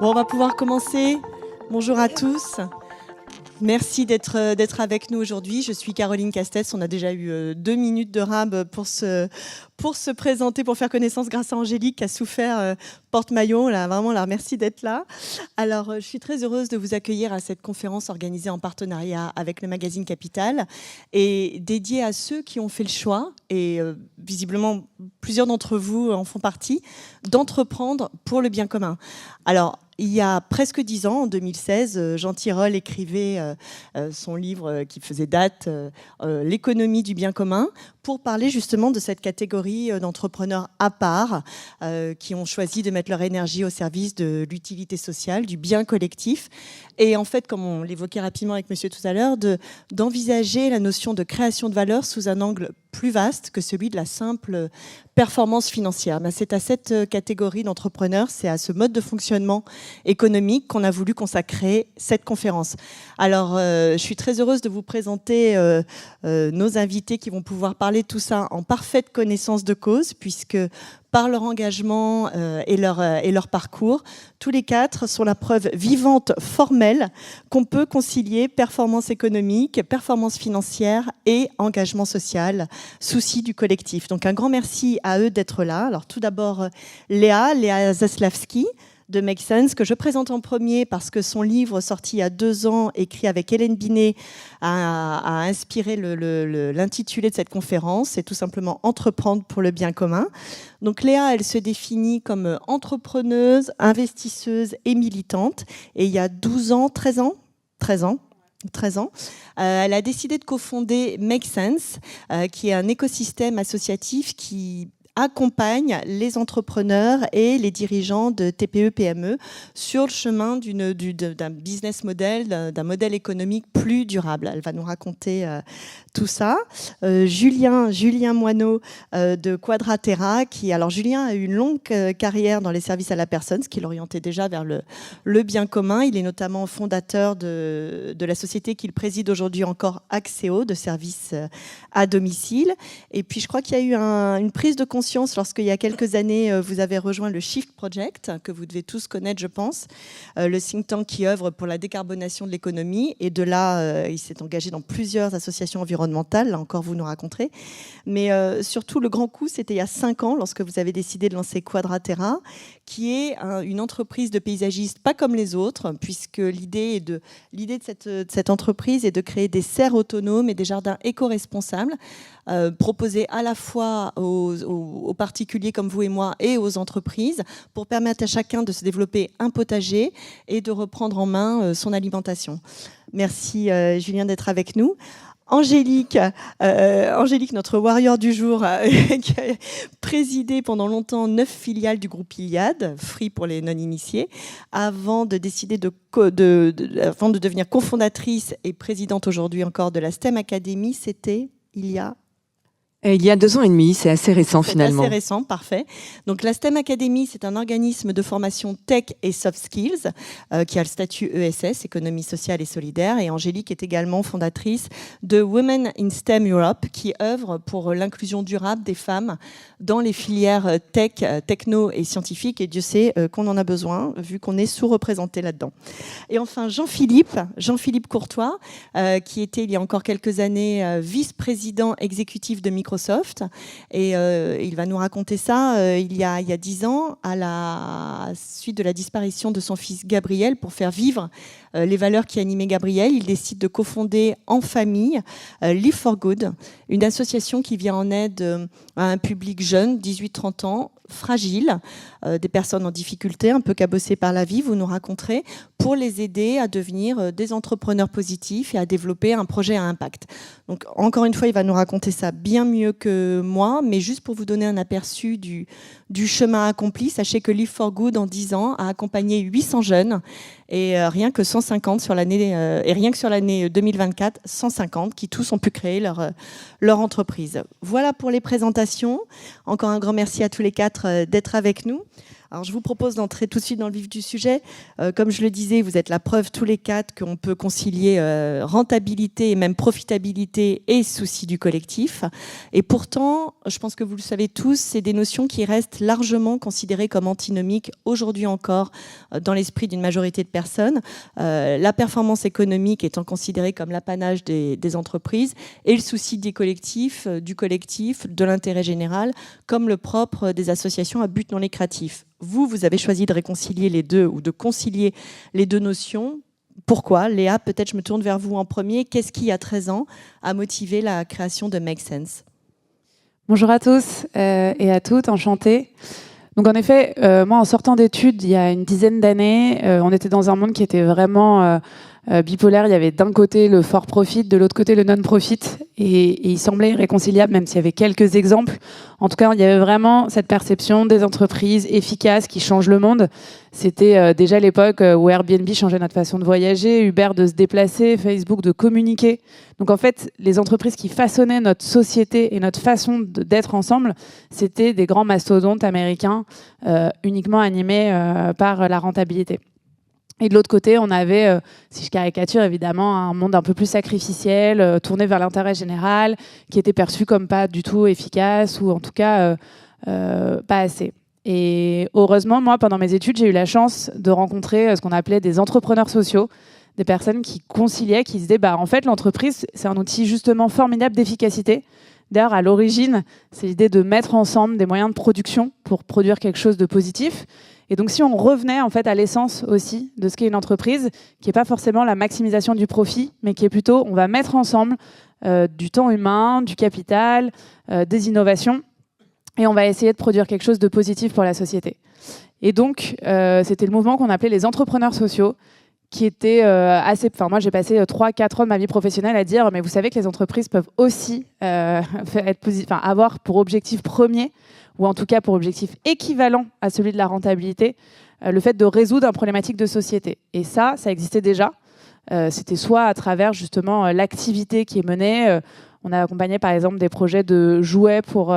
Bon, on va pouvoir commencer. Bonjour à tous. Merci d'être avec nous aujourd'hui. Je suis Caroline Castès. On a déjà eu 2 minutes de rab pour se présenter, pour faire connaissance grâce à Angélique qui a souffert porte-maillot. Là, vraiment, la remercie d'être là. Alors, je suis très heureuse de vous accueillir à cette conférence organisée en partenariat avec le magazine Capital et dédiée à ceux qui ont fait le choix, et visiblement plusieurs d'entre vous en font partie, d'entreprendre pour le bien commun. Alors, il y a presque 10 ans, en 2016, Jean Tirole écrivait son livre qui faisait date, L'économie du bien commun, pour parler justement de cette catégorie d'entrepreneurs à part qui ont choisi de mettre leur énergie au service de l'utilité sociale, du bien collectif. Et en fait, comme on l'évoquait rapidement avec monsieur tout à l'heure, d'envisager la notion de création de valeur sous un angle plus vaste que celui de la simple performance financière. Ben, c'est à cette catégorie d'entrepreneurs, c'est à ce mode de fonctionnement économique qu'on a voulu consacrer cette conférence. Alors, je suis très heureuse de vous présenter nos invités qui vont pouvoir parler de tout ça en parfaite connaissance de cause, puisque par leur engagement et leur parcours, tous les 4 sont la preuve vivante, formelle, qu'on peut concilier performance économique, performance financière et engagement social, souci du collectif. Donc un grand merci à eux d'être là. Alors tout d'abord, Léa Zaslavsky, de Make Sense, que je présente en premier parce que son livre sorti il y a 2 ans, écrit avec Hélène Binet, a inspiré l'intitulé de cette conférence. C'est tout simplement Entreprendre pour le bien commun. Donc Léa, elle se définit comme entrepreneuse, investisseuse et militante. Et il y a 13 ans, elle a décidé de cofonder Make Sense, qui est un écosystème associatif qui accompagne les entrepreneurs et les dirigeants de TPE-PME sur le chemin d'un business model, d'un modèle économique plus durable. Elle va nous raconter tout ça. Julien Moineau de Quadratera, alors Julien a eu une longue carrière dans les services à la personne, ce qui l'orientait déjà vers le bien commun. Il est notamment fondateur de la société qu'il préside aujourd'hui encore, Axéo, de services à domicile. Et puis je crois qu'il y a eu une prise de conscience lorsqu'il y a quelques années, vous avez rejoint le Shift Project, que vous devez tous connaître, je pense, le think tank qui œuvre pour la décarbonation de l'économie. Et de là, il s'est engagé dans plusieurs associations environnementales. Là encore, vous nous raconterez. Mais surtout, le grand coup, c'était il y a 5 ans, lorsque vous avez décidé de lancer Quadratera, qui est une entreprise de paysagistes pas comme les autres, puisque l'idée de cette entreprise est de créer des serres autonomes et des jardins éco-responsables, proposés à la fois aux particuliers comme vous et moi et aux entreprises, pour permettre à chacun de se développer un potager et de reprendre en main son alimentation. Merci Julien d'être avec nous. Angélique, notre warrior du jour, qui a présidé pendant longtemps 9 filiales du groupe Iliad, Free pour les non-initiés, avant de décider avant de devenir cofondatrice et présidente aujourd'hui encore de la STEM Academy. C'était il y a 2 ans et demi, c'est assez récent finalement. C'est assez récent, parfait. Donc la STEM Academy, c'est un organisme de formation tech et soft skills qui a le statut ESS, économie sociale et solidaire. Et Angélique est également fondatrice de Women in STEM Europe, qui œuvre pour l'inclusion durable des femmes dans les filières tech, techno et scientifiques. Et Dieu sait qu'on en a besoin, vu qu'on est sous-représenté là-dedans. Et enfin, Jean-Philippe Courtois, qui était il y a encore quelques années vice-président exécutif de Microsoft. Et il va nous raconter ça il y a 10 ans, à la suite de la disparition de son fils Gabriel. Pour faire vivre les valeurs qui animaient Gabriel, il décide de cofonder en famille Live for Good, une association qui vient en aide à un public jeune, 18-30 ans, fragile, des personnes en difficulté, un peu cabossées par la vie, vous nous raconterez, pour les aider à devenir des entrepreneurs positifs et à développer un projet à impact. Donc, encore une fois, il va nous raconter ça bien mieux que moi, mais juste pour vous donner un aperçu du chemin accompli, sachez que Live for Good, en 10 ans, a accompagné 800 jeunes, et rien que 150 sur l'année, et rien que sur l'année 2024, 150 qui tous ont pu créer leur entreprise. Voilà pour les présentations. Encore un grand merci à tous les 4 d'être avec nous. Alors, je vous propose d'entrer tout de suite dans le vif du sujet. Comme je le disais, vous êtes la preuve tous les quatre qu'on peut concilier rentabilité et même profitabilité et souci du collectif. Et pourtant, je pense que vous le savez tous, c'est des notions qui restent largement considérées comme antinomiques aujourd'hui encore dans l'esprit d'une majorité de personnes. La performance économique étant considérée comme l'apanage des entreprises et le souci des collectifs, du collectif, de l'intérêt général, comme le propre des associations à but non lucratif. Vous avez choisi de réconcilier les deux ou de concilier les deux notions. Pourquoi ? Léa, peut-être je me tourne vers vous en premier. Qu'est-ce qui, à 13 ans, a motivé la création de Make Sense ? Bonjour à tous et à toutes, enchantée. Donc en effet, moi en sortant d'études il y a une dizaine d'années, on était dans un monde qui était vraiment bipolaire. Il y avait d'un côté le for profit, de l'autre côté le non profit, et il semblait irréconciliable, même s'il y avait quelques exemples. En tout cas, il y avait vraiment cette perception des entreprises efficaces qui changent le monde. C'était déjà l'époque où Airbnb changeait notre façon de voyager, Uber de se déplacer, Facebook de communiquer. Donc en fait, les entreprises qui façonnaient notre société et notre façon d'être ensemble, c'était des grands mastodontes américains uniquement animés par la rentabilité. Et de l'autre côté, on avait, si je caricature évidemment, un monde un peu plus sacrificiel, tourné vers l'intérêt général, qui était perçu comme pas du tout efficace ou en tout cas pas assez. Et heureusement, moi, pendant mes études, j'ai eu la chance de rencontrer ce qu'on appelait des entrepreneurs sociaux, des personnes qui conciliaient, qui se disaient, en fait, l'entreprise, c'est un outil justement formidable d'efficacité. D'ailleurs, à l'origine, c'est l'idée de mettre ensemble des moyens de production pour produire quelque chose de positif. Et donc, si on revenait en fait à l'essence aussi de ce qu'est une entreprise, qui n'est pas forcément la maximisation du profit, mais qui est plutôt, on va mettre ensemble du temps humain, du capital, des innovations, et on va essayer de produire quelque chose de positif pour la société. Et donc, c'était le mouvement qu'on appelait les entrepreneurs sociaux, qui était assez... Enfin, moi, j'ai passé 3-4 ans de ma vie professionnelle à dire, mais vous savez que les entreprises peuvent aussi avoir pour objectif premier, ou en tout cas pour objectif équivalent à celui de la rentabilité, le fait de résoudre une problématique de société. Et ça existait déjà. C'était soit à travers justement l'activité qui est menée. On a accompagné par exemple des projets de jouets pour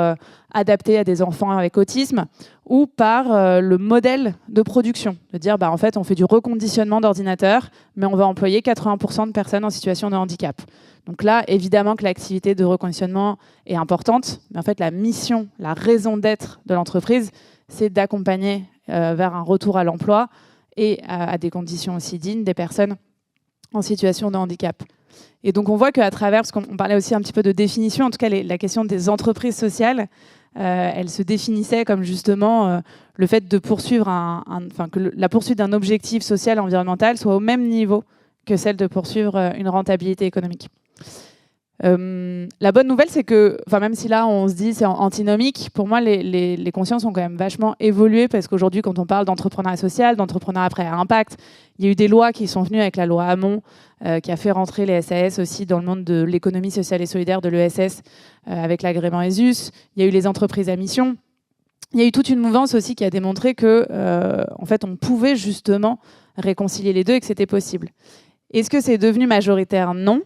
adapter à des enfants avec autisme, ou par le modèle de production, de dire en fait on fait du reconditionnement d'ordinateurs, mais on va employer 80% de personnes en situation de handicap. Donc là, évidemment que l'activité de reconditionnement est importante, mais en fait la mission, la raison d'être de l'entreprise, c'est d'accompagner vers un retour à l'emploi et à des conditions aussi dignes des personnes en situation de handicap. Et donc on voit qu'à travers, parce qu'on parlait aussi un petit peu de définition, en tout cas la question des entreprises sociales, elle se définissait comme justement le fait de poursuivre la poursuite d'un objectif social et environnemental soit au même niveau que celle de poursuivre une rentabilité économique. La bonne nouvelle, c'est que, même si là on se dit c'est antinomique, pour moi les consciences ont quand même vachement évolué, parce qu'aujourd'hui quand on parle d'entrepreneuriat social, d'entrepreneuriat après à impact, il y a eu des lois qui sont venues avec la loi Hamon, qui a fait rentrer les SAS aussi dans le monde de l'économie sociale et solidaire de l'ESS avec l'agrément ESUS. Il y a eu les entreprises à mission. Il y a eu toute une mouvance aussi qui a démontré que en fait on pouvait justement réconcilier les deux et que c'était possible. Est-ce que c'est devenu majoritaire ? Non.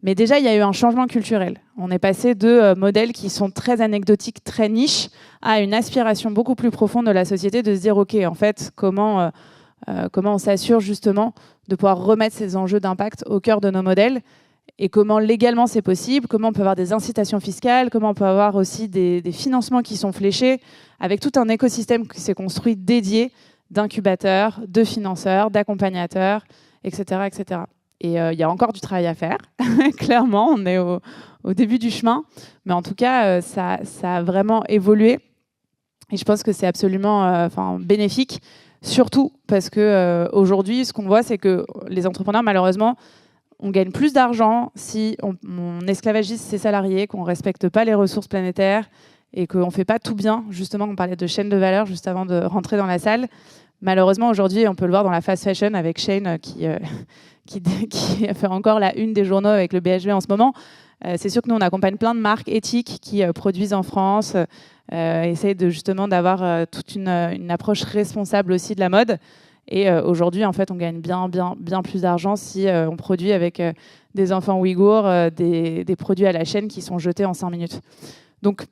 Mais déjà, il y a eu un changement culturel. On est passé de modèles qui sont très anecdotiques, très niches, à une aspiration beaucoup plus profonde de la société de se dire, OK, en fait, comment on s'assure justement de pouvoir remettre ces enjeux d'impact au cœur de nos modèles, et comment légalement c'est possible, comment on peut avoir des incitations fiscales, comment on peut avoir aussi des financements qui sont fléchés, avec tout un écosystème qui s'est construit dédié d'incubateurs, de financeurs, d'accompagnateurs, etc., etc. Et il y a encore du travail à faire, clairement, on est au début du chemin, mais en tout cas, ça a vraiment évolué, et je pense que c'est absolument bénéfique, surtout parce qu'aujourd'hui, ce qu'on voit, c'est que les entrepreneurs, malheureusement, on gagne plus d'argent si on esclavagise ses salariés, qu'on ne respecte pas les ressources planétaires et qu'on ne fait pas tout bien. Justement, on parlait de chaîne de valeur juste avant de rentrer dans la salle. Malheureusement, aujourd'hui, on peut le voir dans la fast fashion avec Shein qui fait encore la une des journaux avec le BHV en ce moment. C'est sûr que nous, on accompagne plein de marques éthiques qui produisent en France, essayent justement d'avoir toute une approche responsable aussi de la mode. Et aujourd'hui, en fait, on gagne bien plus d'argent si on produit avec des enfants ouïghours, des produits à la chaîne qui sont jetés en 5 minutes. Donc,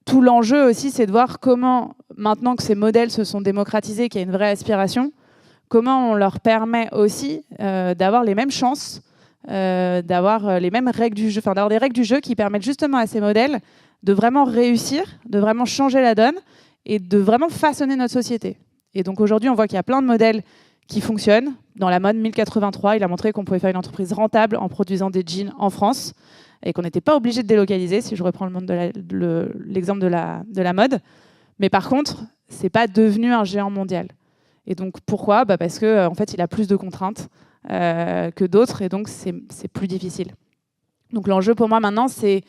tout l'enjeu aussi, c'est de voir comment, maintenant que ces modèles se sont démocratisés, qu'il y a une vraie aspiration, comment on leur permet aussi d'avoir les mêmes chances, d'avoir les mêmes règles du jeu, enfin d'avoir des règles du jeu qui permettent justement à ces modèles de vraiment réussir, de vraiment changer la donne et de vraiment façonner notre société. Et donc aujourd'hui, on voit qu'il y a plein de modèles qui fonctionnent. Dans la mode 1083, il a montré qu'on pouvait faire une entreprise rentable en produisant des jeans en France et qu'on n'était pas obligé de délocaliser, si je reprends l'exemple de la mode. Mais par contre, c'est pas devenu un géant mondial. Et donc pourquoi ? Parce que en fait, il a plus de contraintes que d'autres, et donc c'est plus difficile. Donc l'enjeu pour moi maintenant, c'est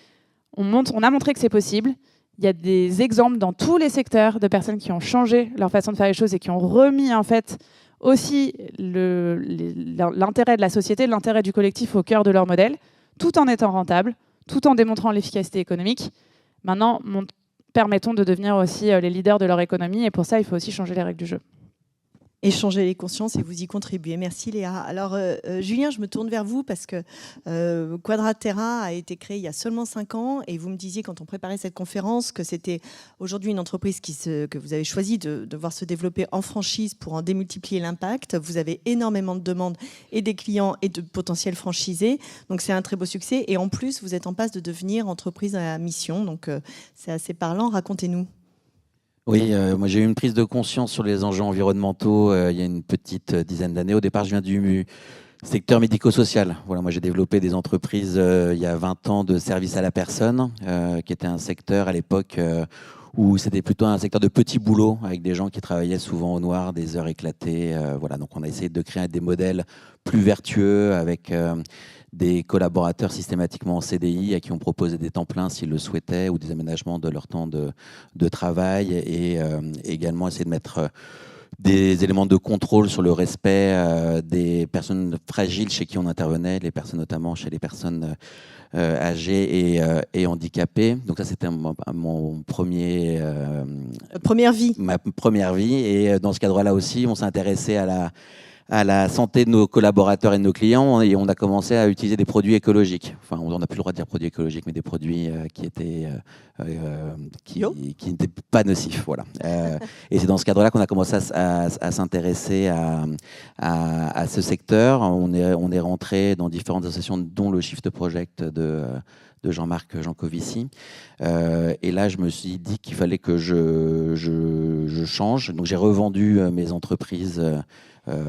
on a montré que c'est possible. Il y a des exemples dans tous les secteurs de personnes qui ont changé leur façon de faire les choses et qui ont remis en fait aussi l'intérêt de la société, l'intérêt du collectif au cœur de leur modèle, tout en étant rentable, tout en démontrant l'efficacité économique. Maintenant, permettons de devenir aussi les leaders de leur économie, et pour ça, il faut aussi changer les règles du jeu. Et changer les consciences, et vous y contribuez. Merci Léa. Alors Julien, je me tourne vers vous parce que Quadraterra a été créé il y a seulement 5 ans, et vous me disiez quand on préparait cette conférence que c'était aujourd'hui une entreprise que vous avez choisi de voir se développer en franchise pour en démultiplier l'impact. Vous avez énormément de demandes et des clients et de potentiels franchisés, donc c'est un très beau succès. Et en plus, vous êtes en passe de devenir entreprise à mission, donc c'est assez parlant. Racontez-nous. Oui, moi j'ai eu une prise de conscience sur les enjeux environnementaux il y a une petite dizaine d'années. Au départ, je viens du secteur médico-social. Voilà, moi j'ai développé des entreprises il y a 20 ans de services à la personne, qui était un secteur à l'époque où c'était plutôt un secteur de petits boulots avec des gens qui travaillaient souvent au noir, des heures éclatées. Voilà, donc on a essayé de créer des modèles plus vertueux avec des collaborateurs systématiquement en CDI à qui on proposait des temps pleins s'ils le souhaitaient ou des aménagements de leur temps de travail, et également essayer de mettre des éléments de contrôle sur le respect des personnes fragiles chez qui on intervenait, les personnes notamment chez les personnes âgées et handicapées. Donc ça, c'était mon premier... Première vie. Ma première vie. Et dans ce cadre-là aussi, on s'est intéressé à la santé de nos collaborateurs et de nos clients, et on a commencé à utiliser des produits écologiques. Enfin, on n'a plus le droit de dire produits écologiques, mais des produits qui n'étaient pas nocifs. Voilà. Et c'est dans ce cadre-là qu'on a commencé à s'intéresser à ce secteur. On est rentré dans différentes associations, dont le Shift Project de Jean-Marc Jancovici. Et là, je me suis dit qu'il fallait que je change. Donc, j'ai revendu mes entreprises.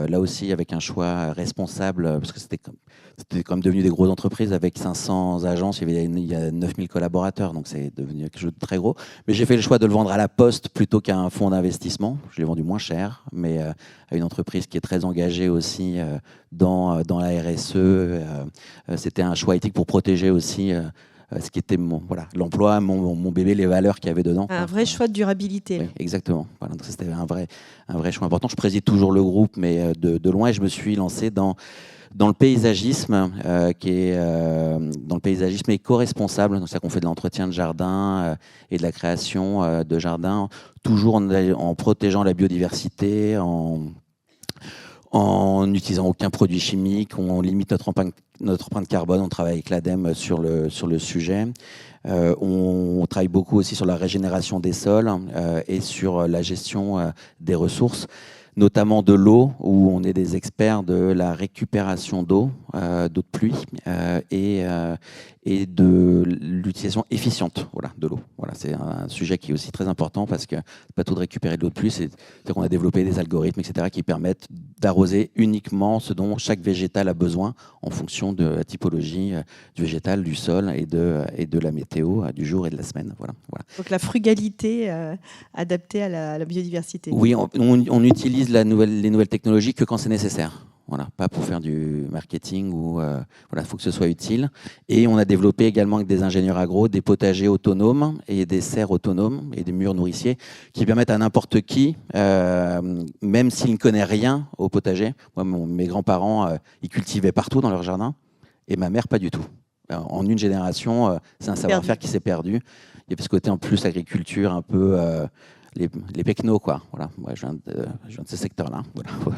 Là aussi avec un choix responsable, parce que c'était quand même devenu des grosses entreprises avec 500 agences, il y a 9000 collaborateurs, donc c'est devenu quelque chose de très gros. Mais j'ai fait le choix de le vendre à la Poste plutôt qu'à un fonds d'investissement. Je l'ai vendu moins cher, mais à une entreprise qui est très engagée aussi dans la RSE. C'était un choix éthique pour protéger aussi ce qui était l'emploi, mon bébé, les valeurs qu'il y avait dedans. Un vrai choix de durabilité. Oui, exactement. Voilà, donc c'était un vrai choix important. Je préside toujours le groupe, mais de loin, je me suis lancé dans le paysagisme, qui est dans le paysagisme éco-responsable. Donc, c'est-à-dire qu'on fait de l'entretien de jardin et de la création de jardins, toujours en protégeant la biodiversité, en n'utilisant aucun produit chimique, on limite notre empreinte carbone, on travaille avec l'ADEME sur le sujet. On travaille beaucoup aussi sur la régénération des sols et sur la gestion des ressources, notamment de l'eau, où on est des experts de la récupération d'eau de pluie et de l'utilisation efficiente de l'eau. Voilà, c'est un sujet qui est aussi très important parce que c'est pas tout de récupérer de l'eau de pluie, c'est-à-dire qu'on a développé des algorithmes, etc., qui permettent d'arroser uniquement ce dont chaque végétal a besoin en fonction de la typologie du végétal, du sol et de la météo, du jour et de la semaine. Voilà. Donc la frugalité adaptée à la biodiversité. Oui, on utilise les nouvelles technologies que quand c'est nécessaire. Voilà, pas pour faire du marketing ou faut que ce soit utile. Et on a développé également avec des ingénieurs agro des potagers autonomes et des serres autonomes et des murs nourriciers qui permettent à n'importe qui, même s'il ne connaît rien au potager. Moi, mes grands-parents, ils cultivaient partout dans leur jardin, et ma mère pas du tout. En une génération, c'est un savoir-faire qui s'est perdu. Il y a ce côté en plus agriculture un peu les pecnos, quoi. Voilà. Moi, je viens de ce secteur-là,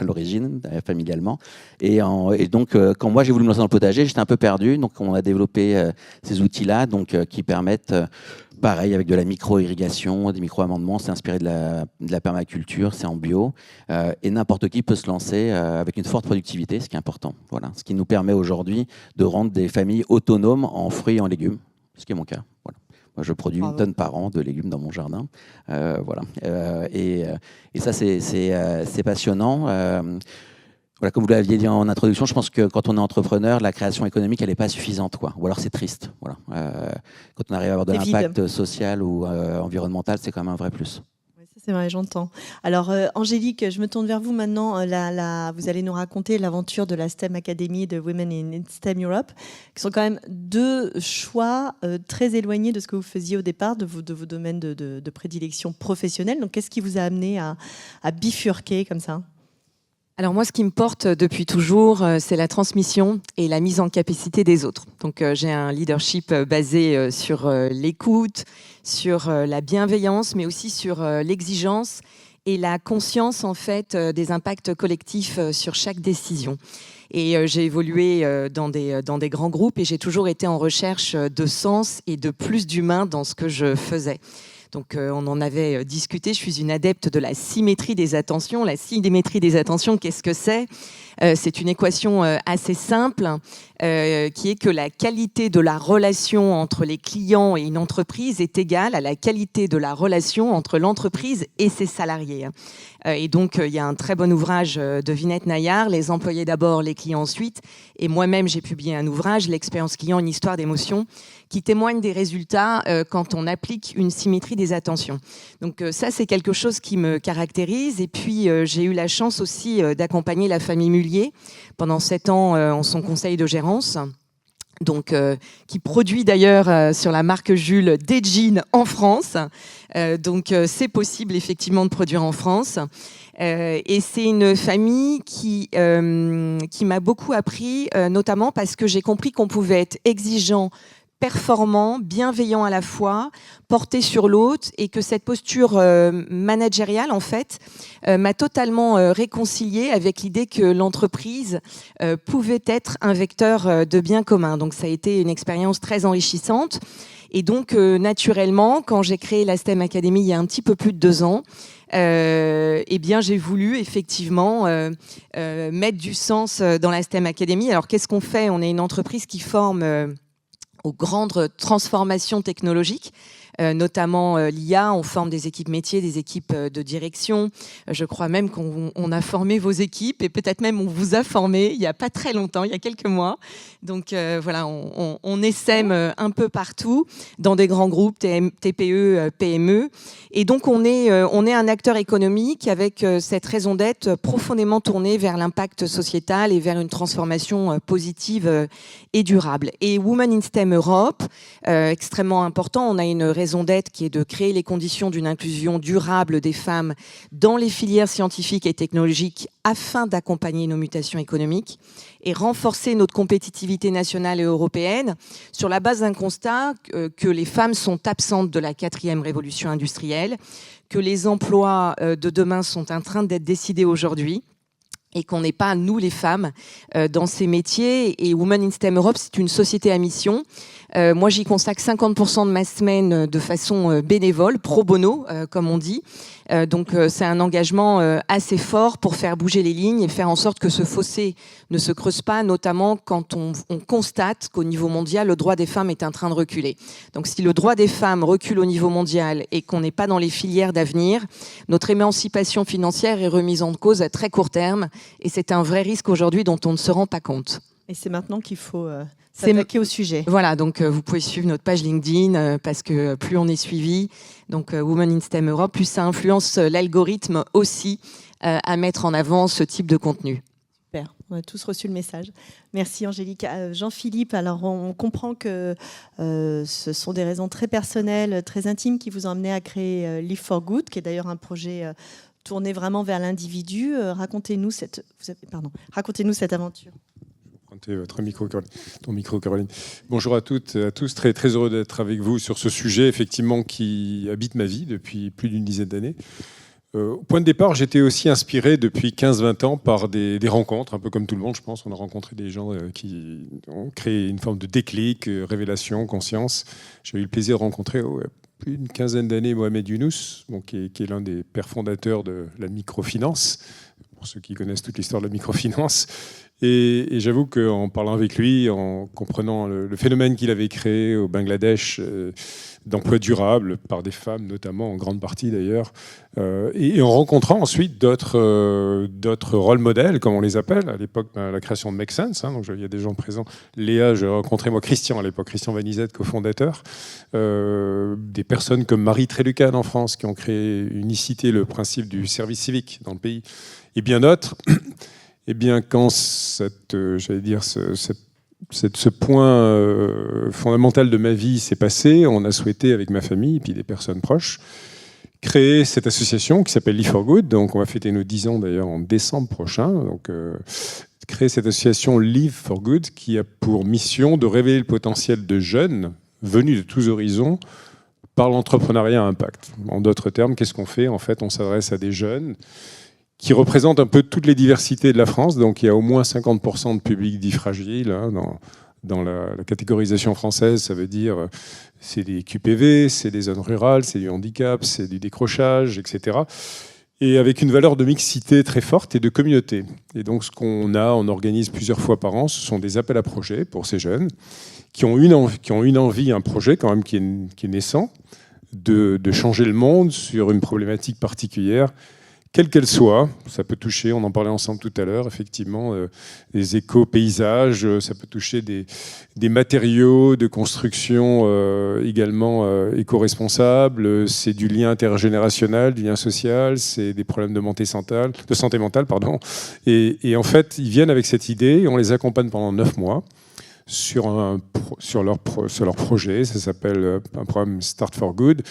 à l'origine, familialement. Et donc, quand moi j'ai voulu me lancer dans le potager, j'étais un peu perdu. Donc, on a développé ces outils-là, qui permettent Pareil, avec de la micro-irrigation, des micro-amendements, c'est inspiré de la permaculture, c'est en bio. Et n'importe qui peut se lancer avec une forte productivité, ce qui est important. Voilà. Ce qui nous permet aujourd'hui de rendre des familles autonomes en fruits et en légumes, ce qui est mon cas. Voilà. Moi, je produis 1 tonne par an de légumes dans mon jardin. Voilà. Et ça, c'est passionnant. Voilà, comme vous l'aviez dit en introduction, je pense que quand on est entrepreneur, la création économique, elle n'est pas suffisante, quoi. Ou alors c'est triste. Voilà. Quand on arrive à avoir de l'impact social ou environnemental, c'est quand même un vrai plus. Oui, ça c'est vrai, j'entends. Alors, Angélique, je me tourne vers vous maintenant. Vous allez nous raconter l'aventure de la STEM Academy de Women in STEM Europe, qui sont quand même 2 choix très éloignés de ce que vous faisiez au départ, de vos domaines de prédilection professionnelle. Donc, qu'est-ce qui vous a amené à bifurquer comme ça ? Alors moi, ce qui me porte depuis toujours, c'est la transmission et la mise en capacité des autres. Donc j'ai un leadership basé sur l'écoute, sur la bienveillance, mais aussi sur l'exigence et la conscience en fait des impacts collectifs sur chaque décision. Et j'ai évolué dans des grands groupes et j'ai toujours été en recherche de sens et de plus d'humain dans ce que je faisais. Donc, on en avait discuté. Je suis une adepte de la symétrie des attentions. La symétrie des attentions, qu'est-ce que c'est ? C'est une équation assez simple qui est que la qualité de la relation entre les clients et une entreprise est égale à la qualité de la relation entre l'entreprise et ses salariés. Et donc, il y a un très bon ouvrage de Vinette Nayar, Les employés d'abord, les clients ensuite. Et moi-même, j'ai publié un ouvrage, L'expérience client, une histoire d'émotion, qui témoigne des résultats quand on applique une symétrie des attentions. Donc ça, c'est quelque chose qui me caractérise. Et puis, j'ai eu la chance aussi d'accompagner la famille Mullier pendant 7 ans en son conseil de gérance. Donc, qui produit d'ailleurs sur la marque Jules des jeans en France. Donc, c'est possible effectivement de produire en France. Et c'est une famille qui m'a beaucoup appris, notamment parce que j'ai compris qu'on pouvait être exigeant, performant, bienveillant à la fois, porté sur l'autre, et que cette posture managériale, en fait, m'a totalement réconciliée avec l'idée que l'entreprise pouvait être un vecteur de bien commun. Donc ça a été une expérience très enrichissante. Et donc, naturellement, quand j'ai créé la STEM Academy il y a un petit peu plus de 2 ans, eh bien, j'ai voulu effectivement mettre du sens dans la STEM Academy. Alors, qu'est-ce qu'on fait ? On est une entreprise qui forme aux grandes transformations technologiques, notamment l'IA. On forme des équipes métiers, des équipes de direction. Je crois même qu'on a formé vos équipes et peut-être même on vous a formé il n'y a pas très longtemps, il y a quelques mois. Donc voilà, on essaime un peu partout dans des grands groupes, TPE, PME. Et donc on est un acteur économique avec cette raison d'être profondément tournée vers l'impact sociétal et vers une transformation positive et durable. Et Women in STEM Europe, extrêmement important, on a une raison d'être qui est de créer les conditions d'une inclusion durable des femmes dans les filières scientifiques et technologiques afin d'accompagner nos mutations économiques et renforcer notre compétitivité nationale et européenne sur la base d'un constat que les femmes sont absentes de la 4e révolution industrielle, que les emplois de demain sont en train d'être décidés aujourd'hui, et qu'on n'est pas, nous les femmes, dans ces métiers. Et Women in STEM Europe, c'est une société à mission. Moi, j'y consacre 50% de ma semaine de façon bénévole, pro bono, comme on dit. Donc, c'est un engagement assez fort pour faire bouger les lignes et faire en sorte que ce fossé ne se creuse pas, notamment quand on constate qu'au niveau mondial, le droit des femmes est en train de reculer. Donc, si le droit des femmes recule au niveau mondial et qu'on n'est pas dans les filières d'avenir, notre émancipation financière est remise en cause à très court terme. Et c'est un vrai risque aujourd'hui dont on ne se rend pas compte. Et c'est maintenant qu'il faut s'attaquer au sujet. Voilà, donc vous pouvez suivre notre page LinkedIn parce que plus on est suivi, donc Women in STEM Europe, plus ça influence l'algorithme aussi à mettre en avant ce type de contenu. Super, on a tous reçu le message. Merci Angélique. Jean-Philippe, alors on comprend que ce sont des raisons très personnelles, très intimes qui vous ont amené à créer Live for Good, qui est d'ailleurs un projet tourné vraiment vers l'individu. Racontez-nous cette aventure. Ton micro, Caroline. Bonjour à toutes et à tous. Très, très heureux d'être avec vous sur ce sujet, effectivement, qui habite ma vie depuis plus d'une dizaine d'années. Au point de départ, j'étais aussi inspiré depuis 15-20 ans par des rencontres, un peu comme tout le monde, je pense. On a rencontré des gens qui ont créé une forme de déclic, révélation, conscience. J'ai eu le plaisir de rencontrer plus d'une quinzaine d'années Mohamed Younous, qui est l'un des pères fondateurs de la microfinance, pour ceux qui connaissent toute l'histoire de la microfinance. Et j'avoue qu'en parlant avec lui, en comprenant le phénomène qu'il avait créé au Bangladesh, d'emploi durable par des femmes notamment, en grande partie d'ailleurs, et en rencontrant ensuite d'autres rôle modèles, comme on les appelle, à l'époque, la création de Make Sense, donc il y a des gens présents. Léa, j'ai rencontré moi Christian à l'époque, Christian Vanizette, cofondateur, des personnes comme Marie Trélucan en France, qui ont créé unicité le principe du service civique dans le pays, et bien d'autres. Eh bien, quand ce point fondamental de ma vie s'est passé, on a souhaité, avec ma famille et puis des personnes proches, créer cette association qui s'appelle Live for Good. Donc, on va fêter nos 10 ans d'ailleurs en décembre prochain. Donc, créer cette association Live for Good qui a pour mission de révéler le potentiel de jeunes venus de tous horizons par l'entrepreneuriat à impact. En d'autres termes, qu'est-ce qu'on fait? En fait, on s'adresse à des jeunes qui représente un peu toutes les diversités de la France. Donc il y a au moins 50% de public dit fragile dans la catégorisation française. Ça veut dire c'est des QPV, c'est des zones rurales, c'est du handicap, c'est du décrochage, etc. Et avec une valeur de mixité très forte et de communauté. Et donc ce qu'on organise plusieurs fois par an, ce sont des appels à projets pour ces jeunes qui ont une envie, un projet quand même qui est naissant, de changer le monde sur une problématique particulière, quelle qu'elle soit. Ça peut toucher, on en parlait ensemble tout à l'heure, effectivement, des éco-paysages, ça peut toucher des matériaux de construction également éco-responsables, c'est du lien intergénérationnel, du lien social, c'est des problèmes de santé mentale. Et en fait, ils viennent avec cette idée et on les accompagne pendant 9 mois sur leur projet. Ça s'appelle un programme Start for Good,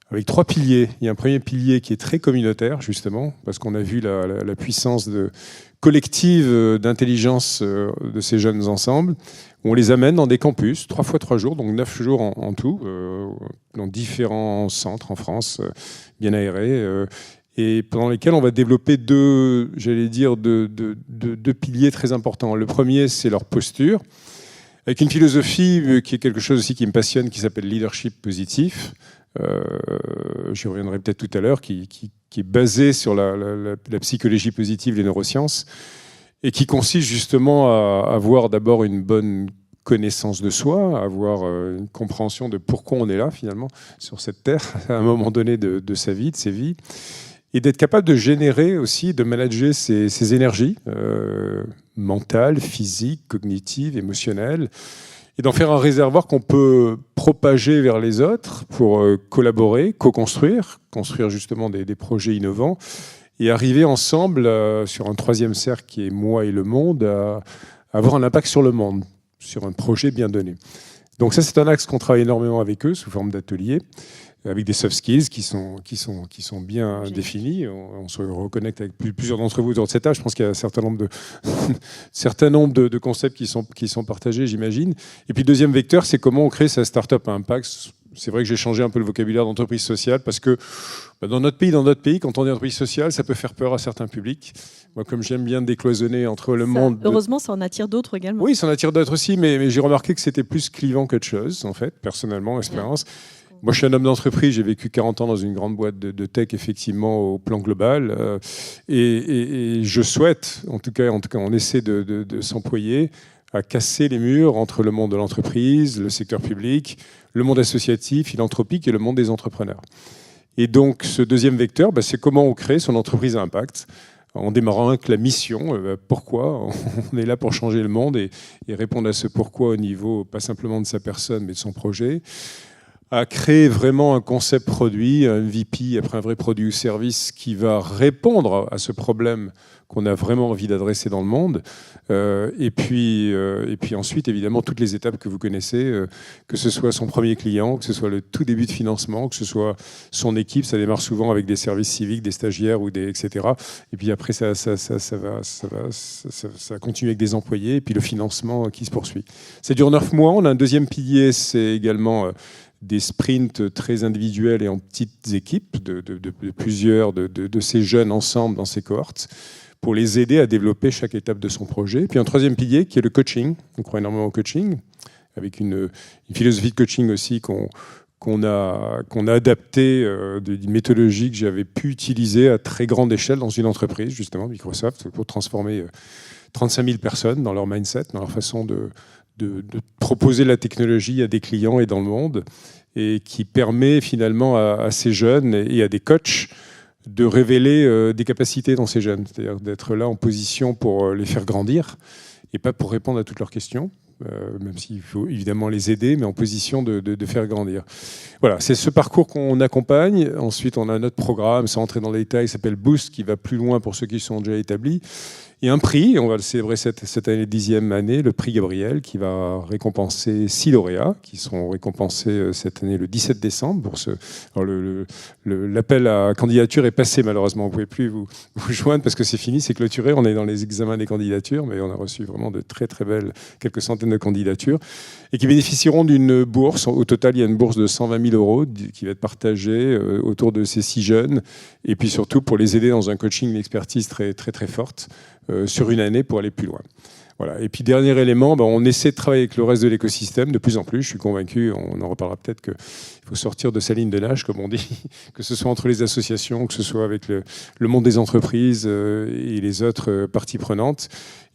avec 3 piliers. Il y a un premier pilier qui est très communautaire, justement, parce qu'on a vu la puissance collective d'intelligence de ces jeunes ensemble. On les amène dans des campus, 3 fois 3 jours, donc 9 jours en tout, dans différents centres en France, bien aérés, et pendant lesquels on va développer deux piliers très importants. Le premier, c'est leur posture, avec une philosophie qui est quelque chose aussi qui me passionne, qui s'appelle leadership positif. J'y reviendrai peut-être tout à l'heure, qui est basé sur la psychologie positive, les neurosciences, et qui consiste justement à avoir d'abord une bonne connaissance de soi, à avoir une compréhension de pourquoi on est là finalement sur cette terre à un moment donné de sa vie, de ses vies, et d'être capable de générer aussi, de manager ses énergies mentales, physiques, cognitives, émotionnelles, et d'en faire un réservoir qu'on peut propager vers les autres pour collaborer, construire justement des projets innovants et arriver ensemble sur un troisième cercle qui est moi et le monde à avoir un impact sur le monde, sur un projet bien donné. Donc ça, c'est un axe qu'on travaille énormément avec eux sous forme d'ateliers, avec des soft skills qui sont bien définis. On se reconnecte avec plusieurs d'entre vous autour de cette table. Je pense qu'il y a un certain nombre de concepts qui sont partagés, j'imagine. Et puis le deuxième vecteur, c'est comment on crée sa start-up à impact. C'est vrai que j'ai changé un peu le vocabulaire d'entreprise sociale parce que dans notre pays, quand on dit entreprise sociale, ça peut faire peur à certains publics. Moi, comme j'aime bien décloisonner entre le monde... Heureusement, ça en attire d'autres également. Oui, ça en attire d'autres aussi, mais j'ai remarqué que c'était plus clivant qu'autre chose, en fait, personnellement, l'expérience. Moi, je suis un homme d'entreprise, j'ai vécu 40 ans dans une grande boîte de tech, effectivement, au plan global. Et je souhaite, en tout cas, on essaie de s'employer à casser les murs entre le monde de l'entreprise, le secteur public, le monde associatif, philanthropique et le monde des entrepreneurs. Et donc, ce deuxième vecteur, c'est comment on crée son entreprise à impact, en démarrant avec la mission, pourquoi on est là pour changer le monde et répondre à ce pourquoi au niveau, pas simplement de sa personne, mais de son projet, à créer vraiment un concept produit, un MVP, après un vrai produit ou service qui va répondre à ce problème qu'on a vraiment envie d'adresser dans le monde. Et puis ensuite, évidemment, toutes les étapes que vous connaissez, que ce soit son premier client, que ce soit le tout début de financement, que ce soit son équipe, ça démarre souvent avec des services civiques, des stagiaires, etc. Et puis après, ça continue avec des employés, et puis le financement qui se poursuit. Ça dure 9 mois. On a un deuxième pilier, c'est également... des sprints très individuels et en petites équipes de plusieurs de ces jeunes ensemble dans ces cohortes pour les aider à développer chaque étape de son projet. Puis un troisième pilier qui est le coaching. On croit énormément au coaching, avec une philosophie de coaching aussi qu'on qu'on a adapté d'une méthodologie que j'avais pu utiliser à très grande échelle dans une entreprise, justement, Microsoft, pour transformer 35 000 personnes dans leur mindset, dans leur façon de proposer la technologie à des clients et dans le monde, et qui permet finalement à ces jeunes et à des coachs de révéler des capacités dans ces jeunes, c'est-à-dire d'être là en position pour les faire grandir et pas pour répondre à toutes leurs questions, même s'il faut évidemment les aider, mais en position de faire grandir. Voilà, c'est ce parcours qu'on accompagne. Ensuite, on a notre programme, sans entrer dans les détails, qui s'appelle Boost, qui va plus loin pour ceux qui sont déjà établis. Et un prix, on va le célébrer cette année, 10e année, le prix Gabriel, qui va récompenser 6 lauréats, qui seront récompensés cette année le 17 décembre. L'appel à candidature est passé, malheureusement. Vous ne pouvez plus vous joindre parce que c'est fini, c'est clôturé. On est dans les examens des candidatures, mais on a reçu vraiment de très très belles, quelques centaines de candidatures, et qui bénéficieront d'une bourse. Au total, il y a une bourse de 120 000 € qui va être partagée autour de ces 6 jeunes, et puis surtout pour les aider dans un coaching, une expertise très très très forte, sur une année pour aller plus loin. Voilà. Et puis dernier élément, on essaie de travailler avec le reste de l'écosystème de plus en plus. Je suis convaincu, on en reparlera peut-être, qu'il faut sortir de sa ligne de nage, comme on dit, que ce soit entre les associations, que ce soit avec le monde des entreprises et les autres parties prenantes.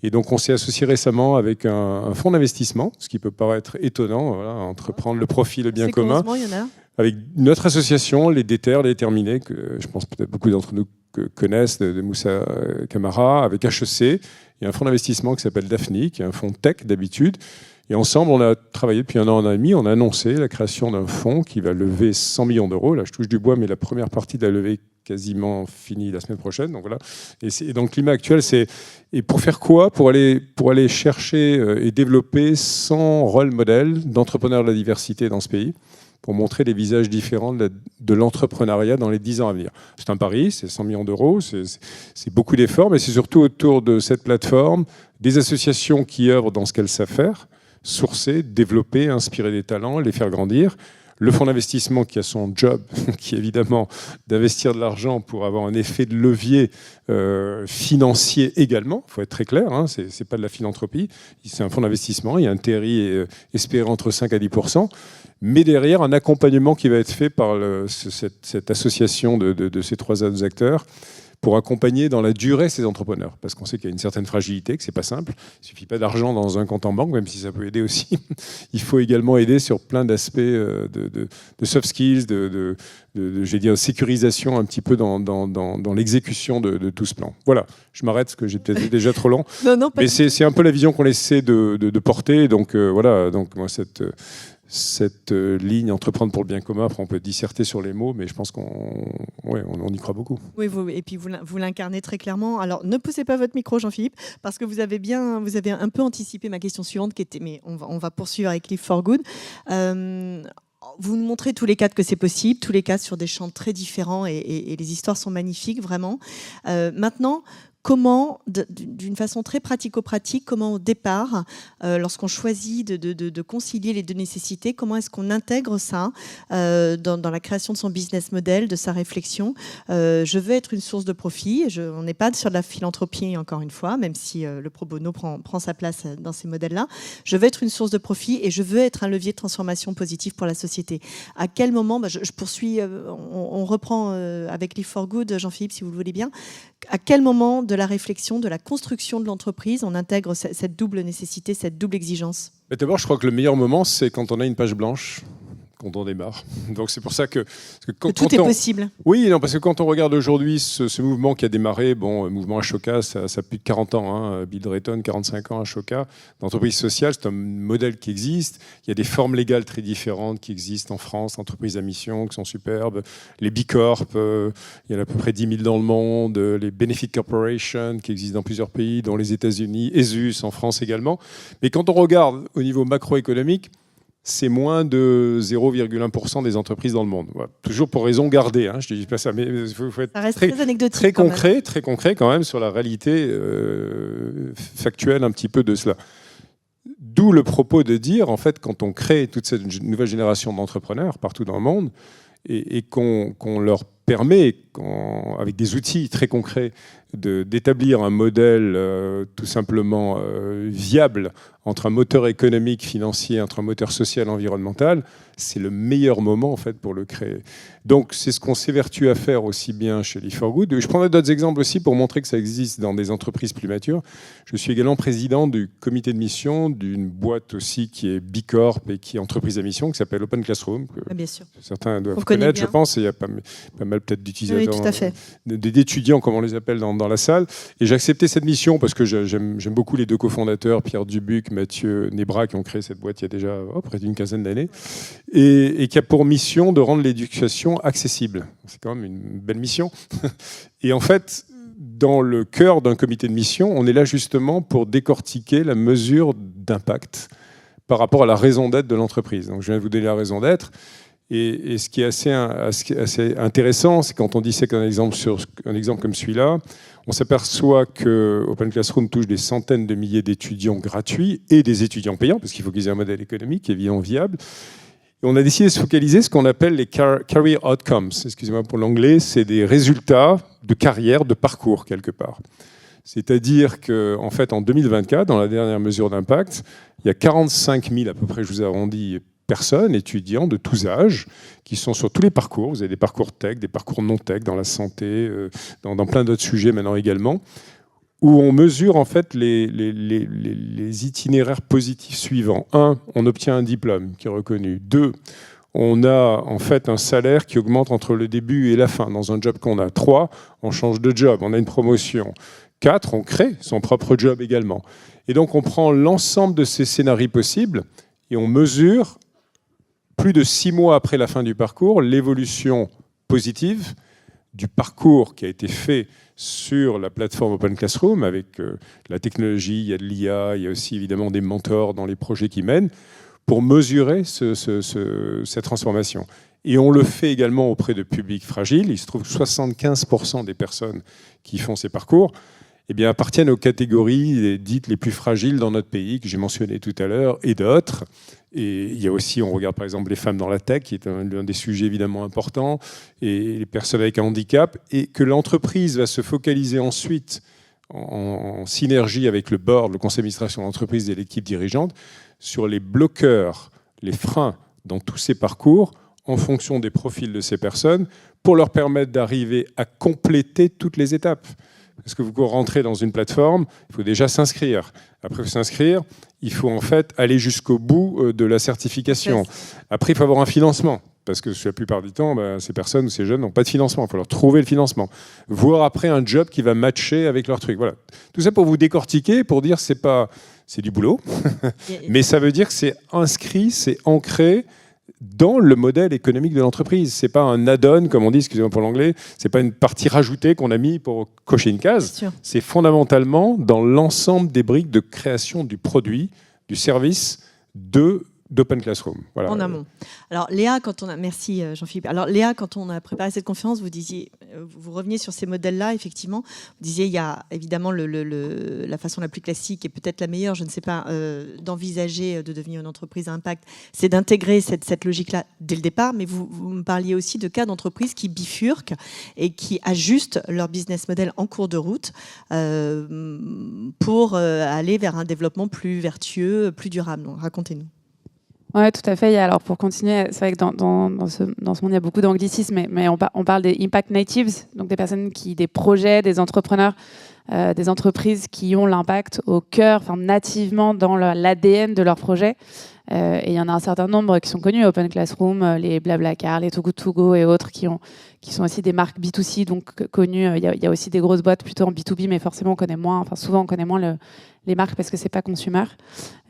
Et donc on s'est associé récemment avec un fonds d'investissement, ce qui peut paraître étonnant, voilà, entreprendre le profit, le bien commun. Il y en a. Avec notre association, les Déterminés, que je pense peut-être beaucoup d'entre nous connaissent, de Moussa Camara, avec HEC. Il y a un fonds d'investissement qui s'appelle Daphne, qui est un fonds tech d'habitude. Et ensemble, on a travaillé depuis 1 an et demi. On a annoncé la création d'un fonds qui va lever 100 millions d'euros. Là, je touche du bois, mais la première partie de la levée est quasiment finie la semaine prochaine. Donc voilà. Et dans le climat actuel, et pour faire quoi ? Pour aller chercher et développer 100 rôles modèles d'entrepreneurs de la diversité dans ce pays, pour montrer les visages différents de l'entrepreneuriat dans les 10 ans à venir. C'est un pari, c'est 100 millions d'euros, c'est beaucoup d'efforts, mais c'est surtout autour de cette plateforme, des associations qui œuvrent dans ce qu'elles savent faire, sourcer, développer, inspirer des talents, les faire grandir. Le fonds d'investissement qui a son job, qui est évidemment d'investir de l'argent pour avoir un effet de levier financier également. Il faut être très clair, hein, c'est pas de la philanthropie, c'est un fonds d'investissement, il y a un TRI espéré entre 5 à 10%, mais derrière un accompagnement qui va être fait par cette association de ces 3 autres acteurs, pour accompagner dans la durée ces entrepreneurs. Parce qu'on sait qu'il y a une certaine fragilité, que ce n'est pas simple. Il ne suffit pas d'argent dans un compte en banque, même si ça peut aider aussi. Il faut également aider sur plein d'aspects de soft skills, j'ai dit, sécurisation un petit peu dans l'exécution de tout ce plan. Voilà, je m'arrête parce que j'ai peut-être déjà trop long. Non, mais c'est un peu la vision qu'on essaie de porter. Donc voilà, donc moi cette ligne entreprendre pour le bien commun, après on peut disserter sur les mots, mais je pense qu'on y croit beaucoup. Oui, et puis vous l'incarnez très clairement. Alors ne poussez pas votre micro, Jean-Philippe, parce que vous avez un peu anticipé ma question suivante, qui était, mais on va poursuivre avec Live for Good. Vous nous montrez tous les cas que c'est possible, tous les cas sur des champs très différents, et les histoires sont magnifiques, vraiment. Maintenant, comment, d'une façon très pratico-pratique, comment au départ, lorsqu'on choisit de concilier les 2 nécessités, comment est-ce qu'on intègre ça dans la création de son business model, de sa réflexion ? Je veux être une source de profit. On n'est pas sur de la philanthropie, encore une fois, même si le pro bono prend sa place dans ces modèles-là. Je veux être une source de profit et je veux être un levier de transformation positive pour la société. À quel moment, je poursuis, on reprend avec Live for Good, Jean-Philippe, si vous le voulez bien. À quel moment de la réflexion, de la construction de l'entreprise, on intègre cette double nécessité, cette double exigence ? D'abord, je crois que le meilleur moment, c'est quand on a une page blanche, quand on démarre. Donc c'est pour ça que tout est possible. Oui, non, parce que quand on regarde aujourd'hui ce mouvement qui a démarré, mouvement Ashoka, ça a plus de 40 ans, hein, Bill Drayton, 45 ans, Ashoka, l'entreprise sociale, c'est un modèle qui existe. Il y a des formes légales très différentes qui existent en France, entreprises à mission qui sont superbes, les B Corp, il y en a à peu près 10 000 dans le monde, les Benefit Corporation qui existent dans plusieurs pays, dont les États-Unis, ESUS en France également. Mais quand on regarde au niveau macroéconomique, c'est moins de 0,1% des entreprises dans le monde. Voilà. Toujours pour raison gardée, hein, je ne dis pas ça, mais il faut être très anecdotique, très concret quand même sur la réalité factuelle un petit peu de cela. D'où le propos de dire, en fait, quand on crée toute cette nouvelle génération d'entrepreneurs partout dans le monde et qu'on leur permet, avec des outils très concrets, d'établir un modèle tout simplement viable entre un moteur économique, financier, entre un moteur social, environnemental, c'est le meilleur moment en fait pour le créer. Donc c'est ce qu'on s'évertue à faire aussi bien chez Leaf4Good. Je prendrai d'autres exemples aussi pour montrer que ça existe dans des entreprises plus matures. Je suis également président du comité de mission d'une boîte aussi qui est Bicorp et qui est entreprise à mission, qui s'appelle Open Classroom. Que bien sûr. Certains doivent connaître, je pense. Et il y a pas mal peut-être d'utilisateurs, oui, tout à fait. D'étudiants, comme on les appelle dans la salle. Et j'ai accepté cette mission parce que j'aime beaucoup les deux cofondateurs, Pierre Dubuc, Mathieu Nebra, qui ont créé cette boîte il y a déjà près d'une quinzaine d'années, et qui a pour mission de rendre l'éducation accessible. C'est quand même une belle mission. Et en fait, dans le cœur d'un comité de mission, on est là justement pour décortiquer la mesure d'impact par rapport à la raison d'être de l'entreprise. Donc je viens de vous donner la raison d'être. Et ce qui est assez intéressant, c'est quand on dissèque un exemple comme celui-là, on s'aperçoit que Open Classroom touche des centaines de milliers d'étudiants gratuits et des étudiants payants, parce qu'il faut qu'ils aient un modèle économique évidemment viable. Et on a décidé de se focaliser sur ce qu'on appelle les career outcomes. Excusez-moi pour l'anglais, c'est des résultats de carrière, de parcours quelque part. C'est-à-dire qu'en fait, en 2024, dans la dernière mesure d'impact, il y a 45 000 à peu près, je vous arrondis, personnes, étudiants de tous âges, qui sont sur tous les parcours. Vous avez des parcours tech, des parcours non-tech, dans la santé, dans plein d'autres sujets maintenant également, où on mesure en fait les itinéraires positifs suivants. 1, on obtient un diplôme qui est reconnu. 2, on a en fait un salaire qui augmente entre le début et la fin dans un job qu'on a. 3, on change de job, on a une promotion. 4, on crée son propre job également. Et donc on prend l'ensemble de ces scénarios possibles et on mesure, plus de 6 mois après la fin du parcours, l'évolution positive du parcours qui a été fait sur la plateforme Open Classroom avec la technologie, il y a de l'IA, il y a aussi évidemment des mentors dans les projets qui mènent, pour mesurer cette transformation. Et on le fait également auprès de publics fragiles. Il se trouve que 75% des personnes qui font ces parcours appartiennent aux catégories dites les plus fragiles dans notre pays, que j'ai mentionné tout à l'heure, et d'autres. Et il y a aussi, on regarde par exemple les femmes dans la tech, qui est l'un des sujets évidemment importants, et les personnes avec un handicap, et que l'entreprise va se focaliser ensuite en synergie avec le board, le conseil d'administration de l'entreprise et l'équipe dirigeante, sur les bloqueurs, les freins dans tous ces parcours, en fonction des profils de ces personnes, pour leur permettre d'arriver à compléter toutes les étapes. Parce que vous rentrez dans une plateforme, il faut déjà s'inscrire. Après s'inscrire, il faut en fait aller jusqu'au bout de la certification. Après, il faut avoir un financement. Parce que la plupart du temps, ces personnes ou ces jeunes n'ont pas de financement. Il faut leur trouver le financement. Voire après un job qui va matcher avec leur truc. Voilà. Tout ça pour vous décortiquer, pour dire c'est du boulot. Mais ça veut dire que c'est inscrit, c'est ancré dans le modèle économique de l'entreprise. C'est pas un add-on, comme on dit, excusez-moi pour l'anglais, c'est pas une partie rajoutée qu'on a mis pour cocher une case. C'est fondamentalement dans l'ensemble des briques de création du produit, du service d'Open Classroom. Voilà. En amont. Alors Léa, merci Jean-Philippe. Alors Léa, quand on a préparé cette conférence, vous reveniez sur ces modèles-là, effectivement. Vous disiez, il y a évidemment la façon la plus classique et peut-être la meilleure, je ne sais pas, d'envisager de devenir une entreprise à impact, c'est d'intégrer cette logique-là dès le départ. Mais vous me parliez aussi de cas d'entreprises qui bifurquent et qui ajustent leur business model en cours de route pour aller vers un développement plus vertueux, plus durable. Donc, racontez-nous. Oui, tout à fait. Alors, pour continuer, c'est vrai que dans ce monde, il y a beaucoup d'anglicismes, mais on parle des impact natives, donc des personnes des projets, des entrepreneurs, des entreprises qui ont l'impact au cœur, nativement dans l'ADN de leur projet. Et il y en a un certain nombre qui sont connus, Open Classroom, les Blablacar, les Too Good To Go et autres, qui sont aussi des marques B2C, donc connues. Il y a aussi des grosses boîtes plutôt en B2B, mais forcément souvent on connaît moins les marques parce que c'est pas consumer.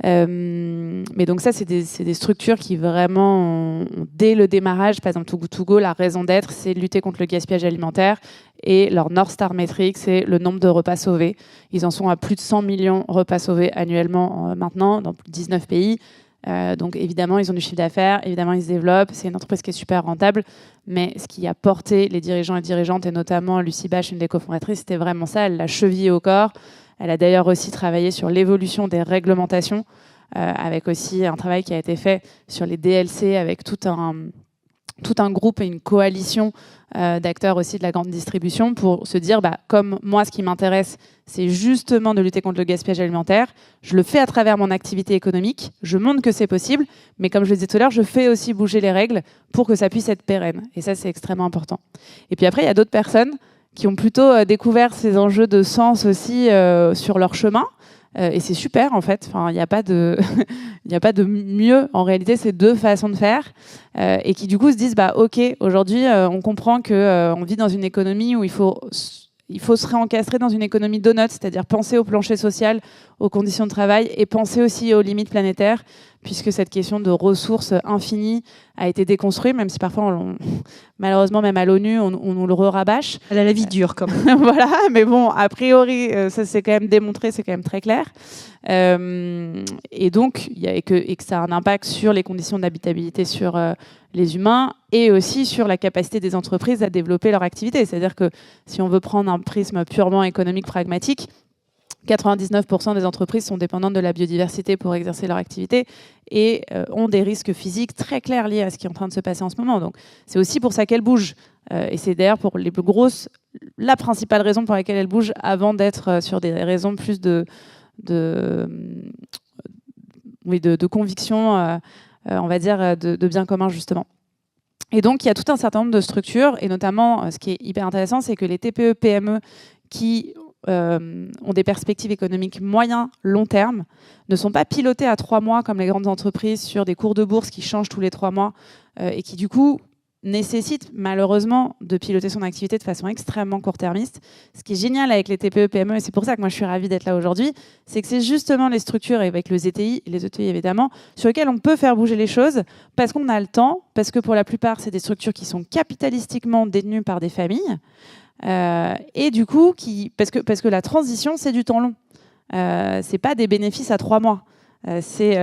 Mais donc ça, c'est des structures qui vraiment, dès le démarrage, par exemple Too Good To Go, la raison d'être, c'est de lutter contre le gaspillage alimentaire. Et leur North Star Metric, c'est le nombre de repas sauvés. Ils en sont à plus de 100 millions de repas sauvés annuellement maintenant, dans 19 pays. Donc évidemment, ils ont du chiffre d'affaires, évidemment, ils se développent. C'est une entreprise qui est super rentable. Mais ce qui a porté les dirigeants et dirigeantes, et notamment Lucie Bache, une des cofondatrices, c'était vraiment ça. Elle l'a chevillé au corps. Elle a d'ailleurs aussi travaillé sur l'évolution des réglementations, avec aussi un travail qui a été fait sur les DLC, avec tout tout un groupe et une coalition d'acteurs aussi de la grande distribution pour se dire, comme moi, ce qui m'intéresse, c'est justement de lutter contre le gaspillage alimentaire. Je le fais à travers mon activité économique. Je montre que c'est possible. Mais comme je le disais tout à l'heure, je fais aussi bouger les règles pour que ça puisse être pérenne. Et ça, c'est extrêmement important. Et puis après, il y a d'autres personnes qui ont plutôt découvert ces enjeux de sens aussi sur leur chemin. Et c'est super, en fait. Enfin, il n'y a pas de mieux. En réalité, c'est deux façons de faire. Et qui, du coup, se disent, OK, aujourd'hui, on comprend qu'on vit dans une économie où il faut se réencastrer dans une économie donut, c'est-à-dire penser au plancher social, aux conditions de travail et penser aussi aux limites planétaires, puisque cette question de ressources infinies a été déconstruite, même si parfois, malheureusement, même à l'ONU, on nous le rabâche. Elle a la vie dure, quand même. Voilà, mais bon, a priori, ça c'est quand même démontré, c'est quand même très clair. Et donc, que ça a un impact sur les conditions d'habitabilité sur les humains et aussi sur la capacité des entreprises à développer leur activité. C'est-à-dire que si on veut prendre un prisme purement économique, pragmatique, 99% des entreprises sont dépendantes de la biodiversité pour exercer leur activité et ont des risques physiques très clairs liés à ce qui est en train de se passer en ce moment. Donc, c'est aussi pour ça qu'elles bougent. Et c'est d'ailleurs pour les plus grosses, la principale raison pour laquelle elles bougent avant d'être sur des raisons plus de conviction, on va dire, de bien commun, justement. Et donc, il y a tout un certain nombre de structures, et notamment, ce qui est hyper intéressant, c'est que les TPE, PME qui ont des perspectives économiques moyen, long terme, ne sont pas pilotées à 3 mois comme les grandes entreprises sur des cours de bourse qui changent tous les 3 mois et qui, du coup, nécessitent malheureusement de piloter son activité de façon extrêmement court-termiste. Ce qui est génial avec les TPE, PME, et c'est pour ça que moi je suis ravie d'être là aujourd'hui, c'est que c'est justement les structures, avec les ETI évidemment, sur lesquelles on peut faire bouger les choses parce qu'on a le temps, parce que pour la plupart, c'est des structures qui sont capitalistiquement détenues par des familles. Et du coup, parce que la transition, c'est du temps long. C'est pas des bénéfices à 3 mois. C'est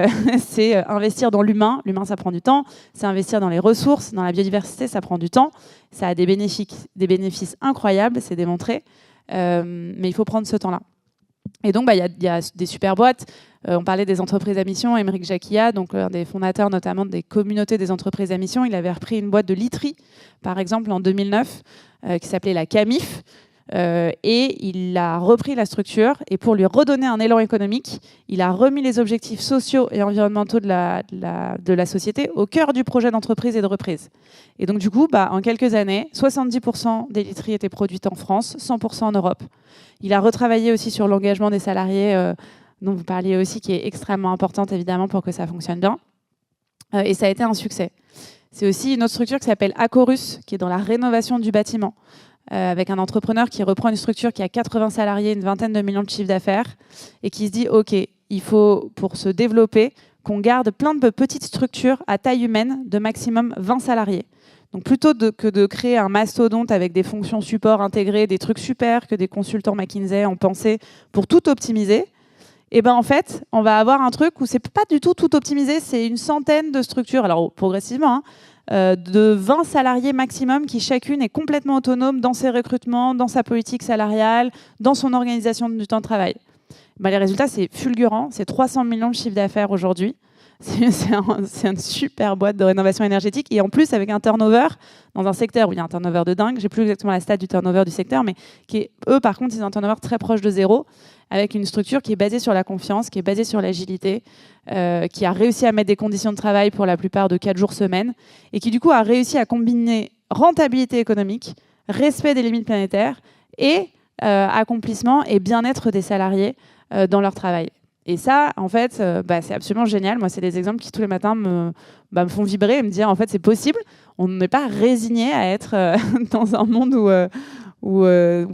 investir dans l'humain. L'humain, ça prend du temps. C'est investir dans les ressources, dans la biodiversité, ça prend du temps. Ça a des bénéfices incroyables, c'est démontré. Mais il faut prendre ce temps-là. Et donc, il y a des super boîtes. On parlait des entreprises à mission. Émeric Jacquia, donc un des fondateurs notamment des communautés des entreprises à mission, il avait repris une boîte de literie, par exemple, en 2009, qui s'appelait la Camif. Et il a repris la structure et pour lui redonner un élan économique, il a remis les objectifs sociaux et environnementaux de la société au cœur du projet d'entreprise et de reprise. Et donc du coup, en quelques années, 70% des literies étaient produites en France, 100% en Europe. Il a retravaillé aussi sur l'engagement des salariés, dont vous parliez aussi, qui est extrêmement importante évidemment pour que ça fonctionne bien. Et ça a été un succès. C'est aussi une autre structure qui s'appelle Acorus, qui est dans la rénovation du bâtiment. Avec un entrepreneur qui reprend une structure qui a 80 salariés, une vingtaine de millions de chiffres d'affaires, et qui se dit, OK, il faut, pour se développer, qu'on garde plein de petites structures à taille humaine de maximum 20 salariés. Donc plutôt que de créer un mastodonte avec des fonctions support intégrées, des trucs super que des consultants McKinsey ont pensé pour tout optimiser, et en fait, on va avoir un truc où c'est pas du tout optimisé, c'est une centaine de structures, alors progressivement, de 20 salariés maximum qui chacune est complètement autonome dans ses recrutements, dans sa politique salariale, dans son organisation du temps de travail. Les résultats, c'est fulgurant, c'est 300 millions de chiffre d'affaires aujourd'hui. C'est une super boîte de rénovation énergétique et en plus avec un turnover dans un secteur où il y a un turnover de dingue, j'ai plus exactement la stat du turnover du secteur, mais eux par contre ils ont un turnover très proche de zéro avec une structure qui est basée sur la confiance, qui est basée sur l'agilité, qui a réussi à mettre des conditions de travail pour la plupart de 4 jours semaine et qui du coup a réussi à combiner rentabilité économique, respect des limites planétaires et accomplissement et bien-être des salariés dans leur travail. Et ça, en fait, c'est absolument génial. Moi, c'est des exemples qui, tous les matins, me font vibrer et me dire, en fait, c'est possible. On n'est pas résigné à être dans un monde où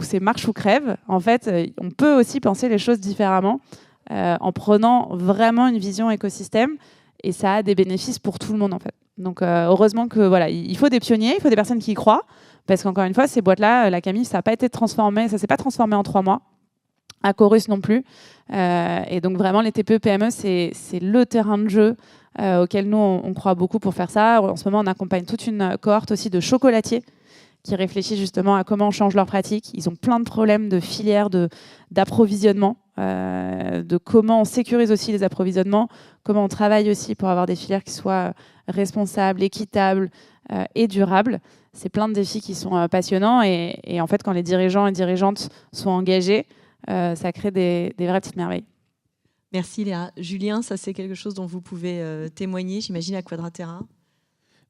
c'est marche ou crève. En fait, on peut aussi penser les choses différemment en prenant vraiment une vision écosystème. Et ça a des bénéfices pour tout le monde, en fait. Donc, heureusement que, voilà, il faut des pionniers, il faut des personnes qui y croient. Parce qu'encore une fois, ces boîtes-là, la Camif, ça n'a pas été transformé, ça ne s'est pas transformé en 3 mois. Acorus non plus. Et donc vraiment, les TPE, PME, c'est le terrain de jeu auquel nous, on croit beaucoup pour faire ça. En ce moment, on accompagne toute une cohorte aussi de chocolatiers qui réfléchissent justement à comment on change leurs pratiques. Ils ont plein de problèmes de filières, d'approvisionnement, de comment on sécurise aussi les approvisionnements, comment on travaille aussi pour avoir des filières qui soient responsables, équitables, et durable. C'est plein de défis qui sont passionnants et en fait, quand les dirigeants et dirigeantes sont engagés, ça crée des vraies petites merveilles. Merci Léa. Julien, ça c'est quelque chose dont vous pouvez témoigner, j'imagine, à Quadratera.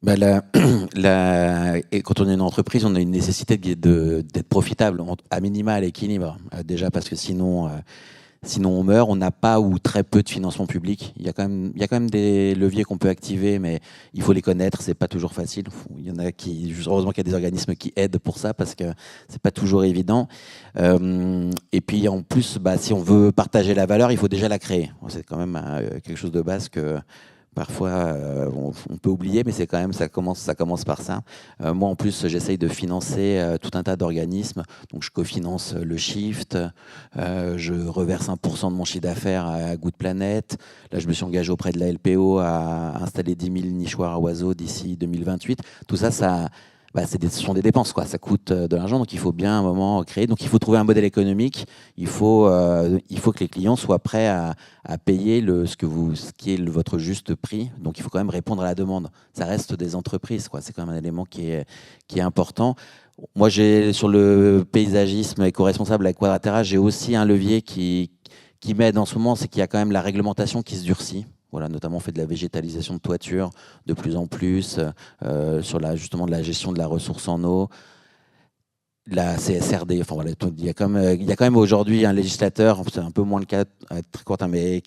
Et quand on est une entreprise, on a une nécessité d'être profitable, à minima à l'équilibre. Déjà parce que sinon on meurt, on n'a pas ou très peu de financement public. Il y a quand même des leviers qu'on peut activer, mais il faut les connaître, c'est pas toujours facile. Il y en a heureusement qu'il y a des organismes qui aident pour ça, parce que c'est pas toujours évident. Et puis en plus, si on veut partager la valeur, il faut déjà la créer. C'est quand même quelque chose de base que parfois on peut oublier, mais c'est quand même ça commence par ça. Moi en plus j'essaye de financer tout un tas d'organismes, donc je cofinance le Shift, je reverse 1% de mon chiffre d'affaires à Good Planet. Là je me suis engagé auprès de la LPO à installer 10 000 nichoirs à oiseaux d'ici 2028. Tout ça, ce sont des dépenses, quoi. Ça coûte de l'argent, donc il faut bien à un moment créer. Donc il faut trouver un modèle économique. Il faut que les clients soient prêts à payer ce qui est votre juste prix. Donc il faut quand même répondre à la demande. Ça reste des entreprises, quoi. C'est quand même un élément qui est important. Moi, sur le paysagisme éco-responsable à Quadratera, j'ai aussi un levier qui m'aide en ce moment, c'est qu'il y a quand même la réglementation qui se durcit. Voilà, notamment on fait de la végétalisation de toiture de plus en plus, sur justement de la gestion de la ressource en eau, la CSRD. Enfin voilà, il y a quand même aujourd'hui un législateur, c'est un peu moins le cas à très court terme, mais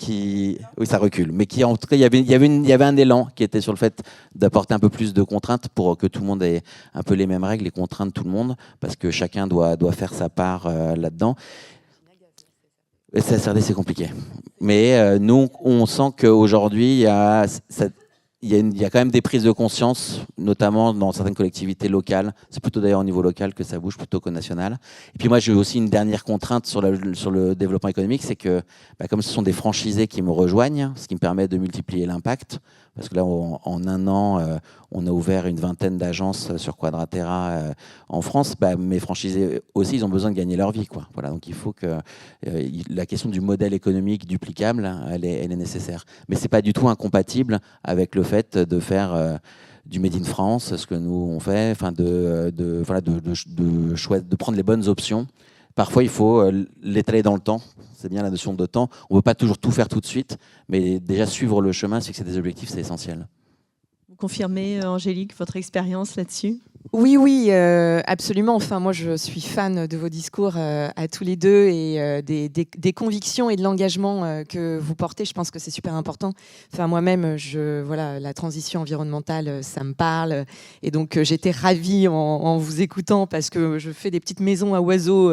oui, ça recule, mais en tout cas il y avait un élan qui était sur le fait d'apporter un peu plus de contraintes pour que tout le monde ait un peu les mêmes règles, les contraintes tout le monde, parce que chacun doit faire sa part là-dedans. Le CSRD, c'est compliqué. Mais nous, on sent qu'aujourd'hui, il y a quand même des prises de conscience, notamment dans certaines collectivités locales. C'est plutôt d'ailleurs au niveau local que ça bouge plutôt qu'au national. Et puis moi, j'ai aussi une dernière contrainte sur le développement économique, c'est que comme ce sont des franchisés qui me rejoignent, ce qui me permet de multiplier l'impact, parce que là, en un an, on a ouvert une vingtaine d'agences sur Quadratera en France. Mes franchisés aussi, ils ont besoin de gagner leur vie, quoi. Voilà, donc il faut que la question du modèle économique duplicable, elle est nécessaire. Mais c'est pas du tout incompatible avec le fait de faire du Made in France, ce que nous on fait, enfin de prendre les bonnes options. Parfois, il faut l'étaler dans le temps. C'est bien la notion de temps. On ne peut pas toujours tout faire tout de suite, mais déjà suivre le chemin, c'est que c'est des objectifs, c'est essentiel. Vous confirmez, Angélique, votre expérience là-dessus ? Oui, absolument. Enfin, moi, je suis fan de vos discours à tous les deux et des convictions et de l'engagement que vous portez. Je pense que c'est super important. Enfin, moi-même, la transition environnementale, ça me parle. Et donc, j'étais ravie en vous écoutant parce que je fais des petites maisons à oiseaux,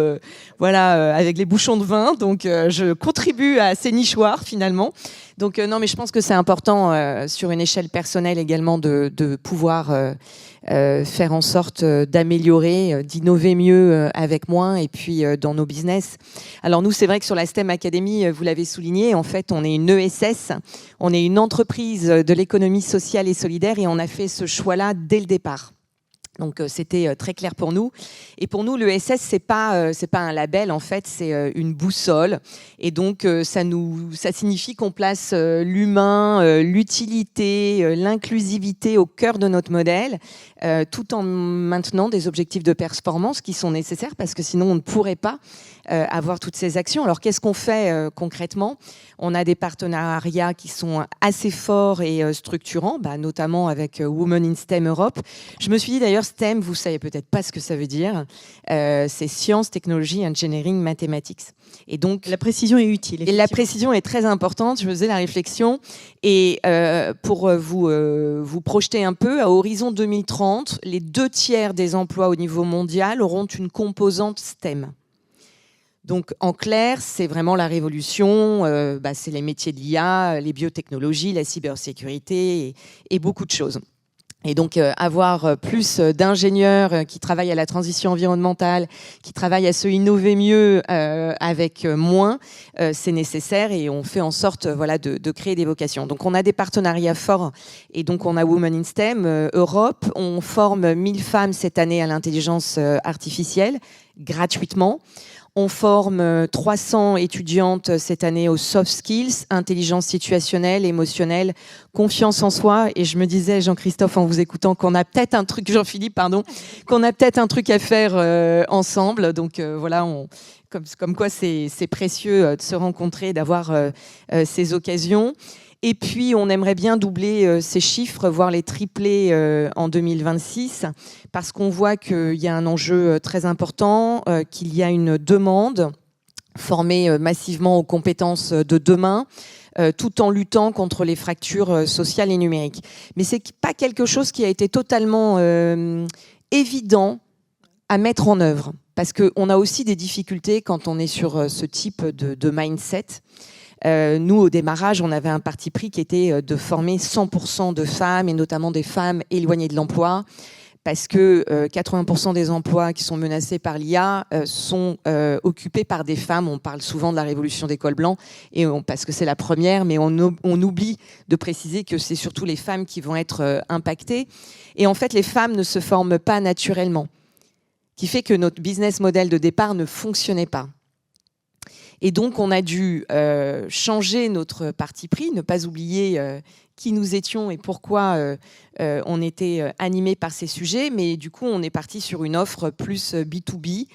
avec les bouchons de vin. Donc, je contribue à ces nichoirs finalement. Donc, non, mais je pense que c'est important sur une échelle personnelle également de pouvoir faire en sorte d'améliorer, d'innover mieux avec moins et puis dans nos business. Alors nous, c'est vrai que sur la STEM Academy, vous l'avez souligné, en fait, on est une ESS, on est une entreprise de l'économie sociale et solidaire et on a fait ce choix-là dès le départ. Donc c'était très clair pour nous. Et pour nous, l'ESS, c'est pas un label, en fait, c'est une boussole. Et donc ça signifie qu'on place l'humain, l'utilité, l'inclusivité au cœur de notre modèle, tout en maintenant des objectifs de performance qui sont nécessaires parce que sinon on ne pourrait pas avoir toutes ces actions. Alors qu'est-ce qu'on fait concrètement ? On a des partenariats qui sont assez forts et structurants, notamment avec Women in STEM Europe. Je me suis dit d'ailleurs, STEM, vous savez peut-être pas ce que ça veut dire. C'est science, technologie, engineering, mathematics. Et donc la précision est utile. Et la précision est très importante. Je faisais la réflexion et pour vous projeter un peu, à horizon 2030, les 2/3 des emplois au niveau mondial auront une composante STEM. Donc, en clair, c'est vraiment la révolution. C'est les métiers de l'IA, les biotechnologies, la cybersécurité et beaucoup de choses. Et donc, avoir plus d'ingénieurs qui travaillent à la transition environnementale, qui travaillent à se innover mieux avec moins, c'est nécessaire et on fait en sorte de créer des vocations. Donc, on a des partenariats forts et donc on a Women in STEM Europe. On forme 1000 femmes cette année à l'intelligence artificielle gratuitement. On forme 300 étudiantes cette année aux soft skills, intelligence situationnelle, émotionnelle, confiance en soi. Et je me disais, Jean-Christophe, en vous écoutant, qu'on a peut-être un truc, Jean-Philippe, pardon, qu'on a peut-être un truc à faire ensemble. Donc voilà, comme quoi c'est précieux de se rencontrer, d'avoir ces occasions. Et puis, on aimerait bien doubler ces chiffres, voire les tripler en 2026, parce qu'on voit qu'il y a un enjeu très important, qu'il y a une demande, former massivement aux compétences de demain, tout en luttant contre les fractures sociales et numériques. Mais ce n'est pas quelque chose qui a été totalement évident à mettre en œuvre, parce qu'on a aussi des difficultés quand on est sur ce type de mindset. Nous, au démarrage, on avait un parti pris qui était de former 100% de femmes, et notamment des femmes éloignées de l'emploi, parce que 80% des emplois qui sont menacés par l'IA sont occupés par des femmes. On parle souvent de la révolution des cols blancs, parce que c'est la première, mais on oublie de préciser que c'est surtout les femmes qui vont être impactées. Et en fait, les femmes ne se forment pas naturellement, qui fait que notre business model de départ ne fonctionnait pas. Et donc, on a dû changer notre parti pris, ne pas oublier qui nous étions et pourquoi on était animés par ces sujets. Mais du coup, on est parti sur une offre plus B2B,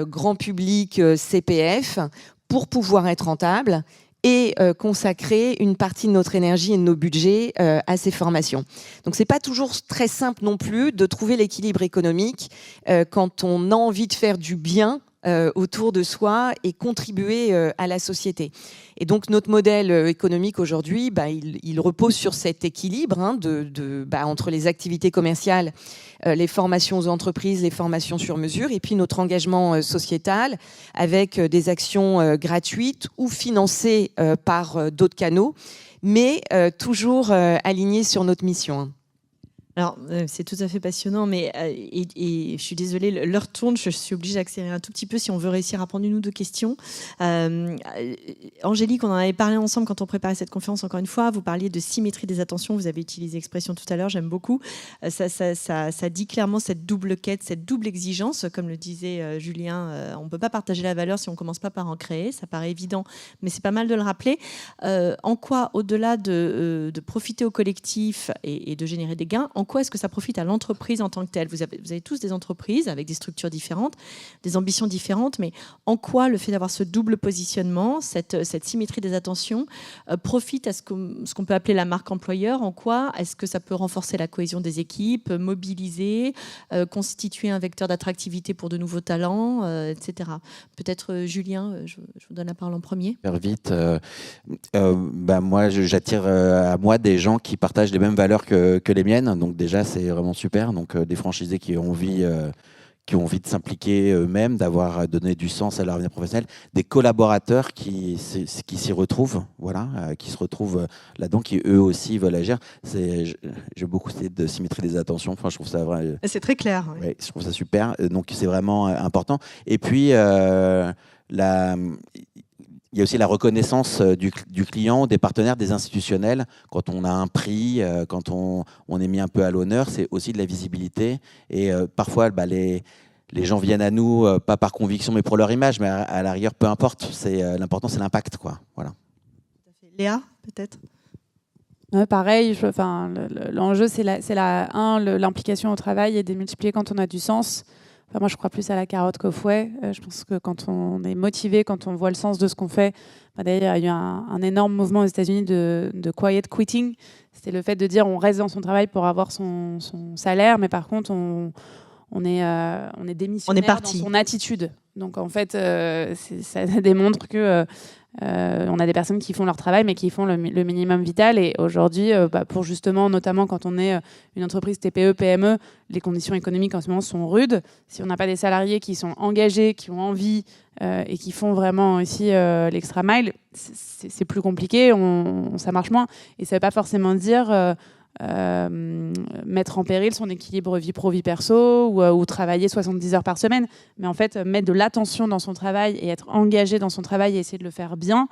grand public, CPF, pour pouvoir être rentable et consacrer une partie de notre énergie et de nos budgets à ces formations. Donc, c'est pas toujours très simple non plus de trouver l'équilibre économique quand on a envie de faire du bien autour de soi et contribuer à la société. Et donc notre modèle économique aujourd'hui, il repose sur cet équilibre entre les activités commerciales, les formations aux entreprises, les formations sur mesure, et puis notre engagement sociétal avec des actions gratuites ou financées par d'autres canaux, mais toujours alignées sur notre mission. Alors, c'est tout à fait passionnant, mais et je suis désolée, l'heure tourne, je suis obligée d'accélérer un tout petit peu si on veut réussir à prendre une ou deux questions. Angélique, on en avait parlé ensemble quand on préparait cette conférence, encore une fois, vous parliez de symétrie des attentions, vous avez utilisé l'expression tout à l'heure, j'aime beaucoup. Ça dit clairement cette double quête, cette double exigence, comme le disait Julien, on ne peut pas partager la valeur si on ne commence pas par en créer, ça paraît évident, mais c'est pas mal de le rappeler. En quoi, au-delà de profiter au collectif et de générer des gains, en quoi est-ce que ça profite à l'entreprise en tant que telle ? Vous avez tous des entreprises avec des structures différentes, des ambitions différentes, mais en quoi le fait d'avoir ce double positionnement, cette symétrie des attentions, profite à ce qu'on peut appeler la marque employeur ? En quoi est-ce que ça peut renforcer la cohésion des équipes, mobiliser, constituer un vecteur d'attractivité pour de nouveaux talents, etc. Peut-être Julien, je vous donne la parole en premier. Super vite. Moi, j'attire à moi des gens qui partagent les mêmes valeurs que les miennes. Donc déjà, c'est vraiment super. Donc des franchisés qui ont envie de s'impliquer eux-mêmes, d'avoir donné du sens à leur avenir professionnel, des collaborateurs qui s'y retrouvent, voilà, qui se retrouvent là-dedans, qui eux aussi veulent agir. J'ai beaucoup essayé de symétrie des attentions. Enfin, je trouve ça vrai. C'est très clair. Oui. Ouais, je trouve ça super. Donc c'est vraiment important. Et puis il y a aussi la reconnaissance du client, des partenaires, des institutionnels. Quand on a un prix, quand on est mis un peu à l'honneur, c'est aussi de la visibilité. Et parfois, les gens viennent à nous, pas par conviction, mais pour leur image. Mais à la rigueur, peu importe. L'important, c'est l'impact, quoi. Voilà. Léa, peut-être ? Ouais, pareil. L'enjeu, c'est l'implication au travail et démultiplier quand on a du sens. Enfin, moi, je crois plus à la carotte qu'au fouet. Je pense que quand on est motivé, quand on voit le sens de ce qu'on fait, d'ailleurs, il y a eu un énorme mouvement aux États-Unis de quiet quitting. C'était le fait de dire on reste dans son travail pour avoir son salaire, mais par contre, on est démissionnaire dans son attitude. Donc, en fait, ça démontre que on a des personnes qui font leur travail, mais qui font le minimum vital. Et aujourd'hui, pour justement, notamment quand on est une entreprise TPE, PME, les conditions économiques en ce moment sont rudes. Si on n'a pas des salariés qui sont engagés, qui ont envie et qui font vraiment aussi l'extra mile, c'est plus compliqué, ça marche moins. Et ça ne veut pas forcément dire mettre en péril son équilibre vie pro, vie perso ou travailler 70 heures par semaine. Mais en fait, mettre de l'attention dans son travail et être engagé dans son travail et essayer de le faire bien,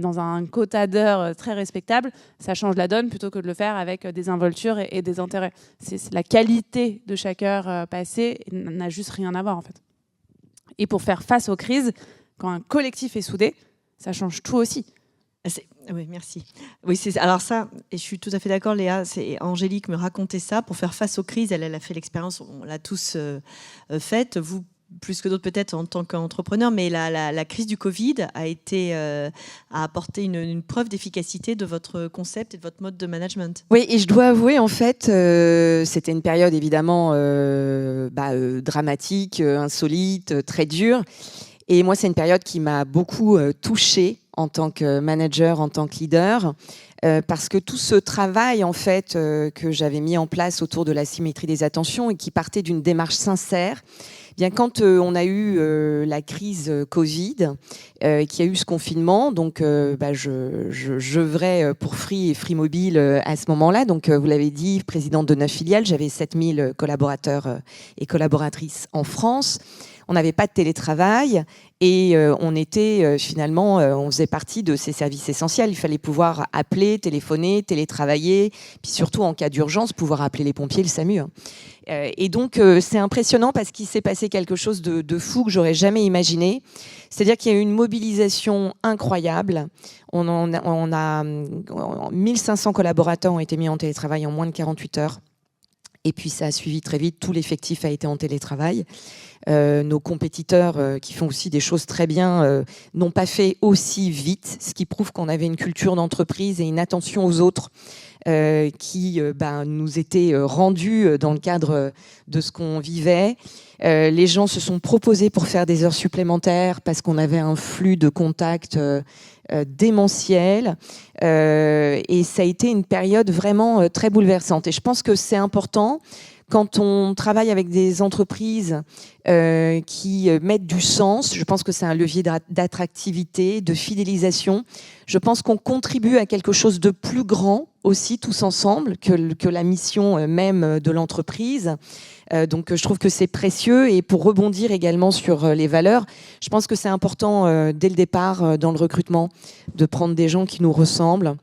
dans un quota d'heures très respectable, ça change la donne plutôt que de le faire avec des involtures et des intérêts. C'est la qualité de chaque heure passée n'a juste rien à voir en fait. Et pour faire face aux crises, quand un collectif est soudé, ça change tout aussi. Oui, merci. Oui, alors ça, et je suis tout à fait d'accord, Léa, Angélique me racontait ça, pour faire face aux crises, elle a fait l'expérience, on l'a tous faite, vous plus que d'autres peut-être en tant qu'entrepreneur, mais la crise du Covid a apporté une preuve d'efficacité de votre concept et de votre mode de management. Oui, et je dois avouer, en fait, c'était une période évidemment dramatique, insolite, très dure. Et moi, c'est une période qui m'a beaucoup touchée en tant que manager, en tant que leader, parce que tout ce travail en fait que j'avais mis en place autour de la symétrie des attentions et qui partait d'une démarche sincère, bien quand on a eu la crise Covid, qu'il y a eu ce confinement, donc j'œuvrais pour Free et Free Mobile à ce moment-là. Donc vous l'avez dit, présidente de 9 filiales, j'avais 7000 collaborateurs et collaboratrices en France. On n'avait pas de télétravail et on était finalement, on faisait partie de ces services essentiels. Il fallait pouvoir appeler, téléphoner, télétravailler, puis surtout en cas d'urgence, pouvoir appeler les pompiers, le SAMU. Et donc c'est impressionnant parce qu'il s'est passé quelque chose de fou que j'aurais jamais imaginé. C'est-à-dire qu'il y a eu une mobilisation incroyable. On a 1500 collaborateurs ont été mis en télétravail en moins de 48 heures. Et puis ça a suivi très vite, tout l'effectif a été en télétravail. Nos compétiteurs qui font aussi des choses très bien n'ont pas fait aussi vite, ce qui prouve qu'on avait une culture d'entreprise et une attention aux autres qui nous était rendue dans le cadre de ce qu'on vivait. Les gens se sont proposés pour faire des heures supplémentaires parce qu'on avait un flux de contacts démentiel. Et ça a été une période vraiment très bouleversante. Et je pense que c'est important quand on travaille avec des entreprises qui mettent du sens. Je pense que c'est un levier d'attractivité, de fidélisation. Je pense qu'on contribue à quelque chose de plus grand aussi, tous ensemble, que la mission même de l'entreprise. Donc je trouve que c'est précieux. Et pour rebondir également sur les valeurs, je pense que c'est important dès le départ dans le recrutement de prendre des gens qui nous ressemblent,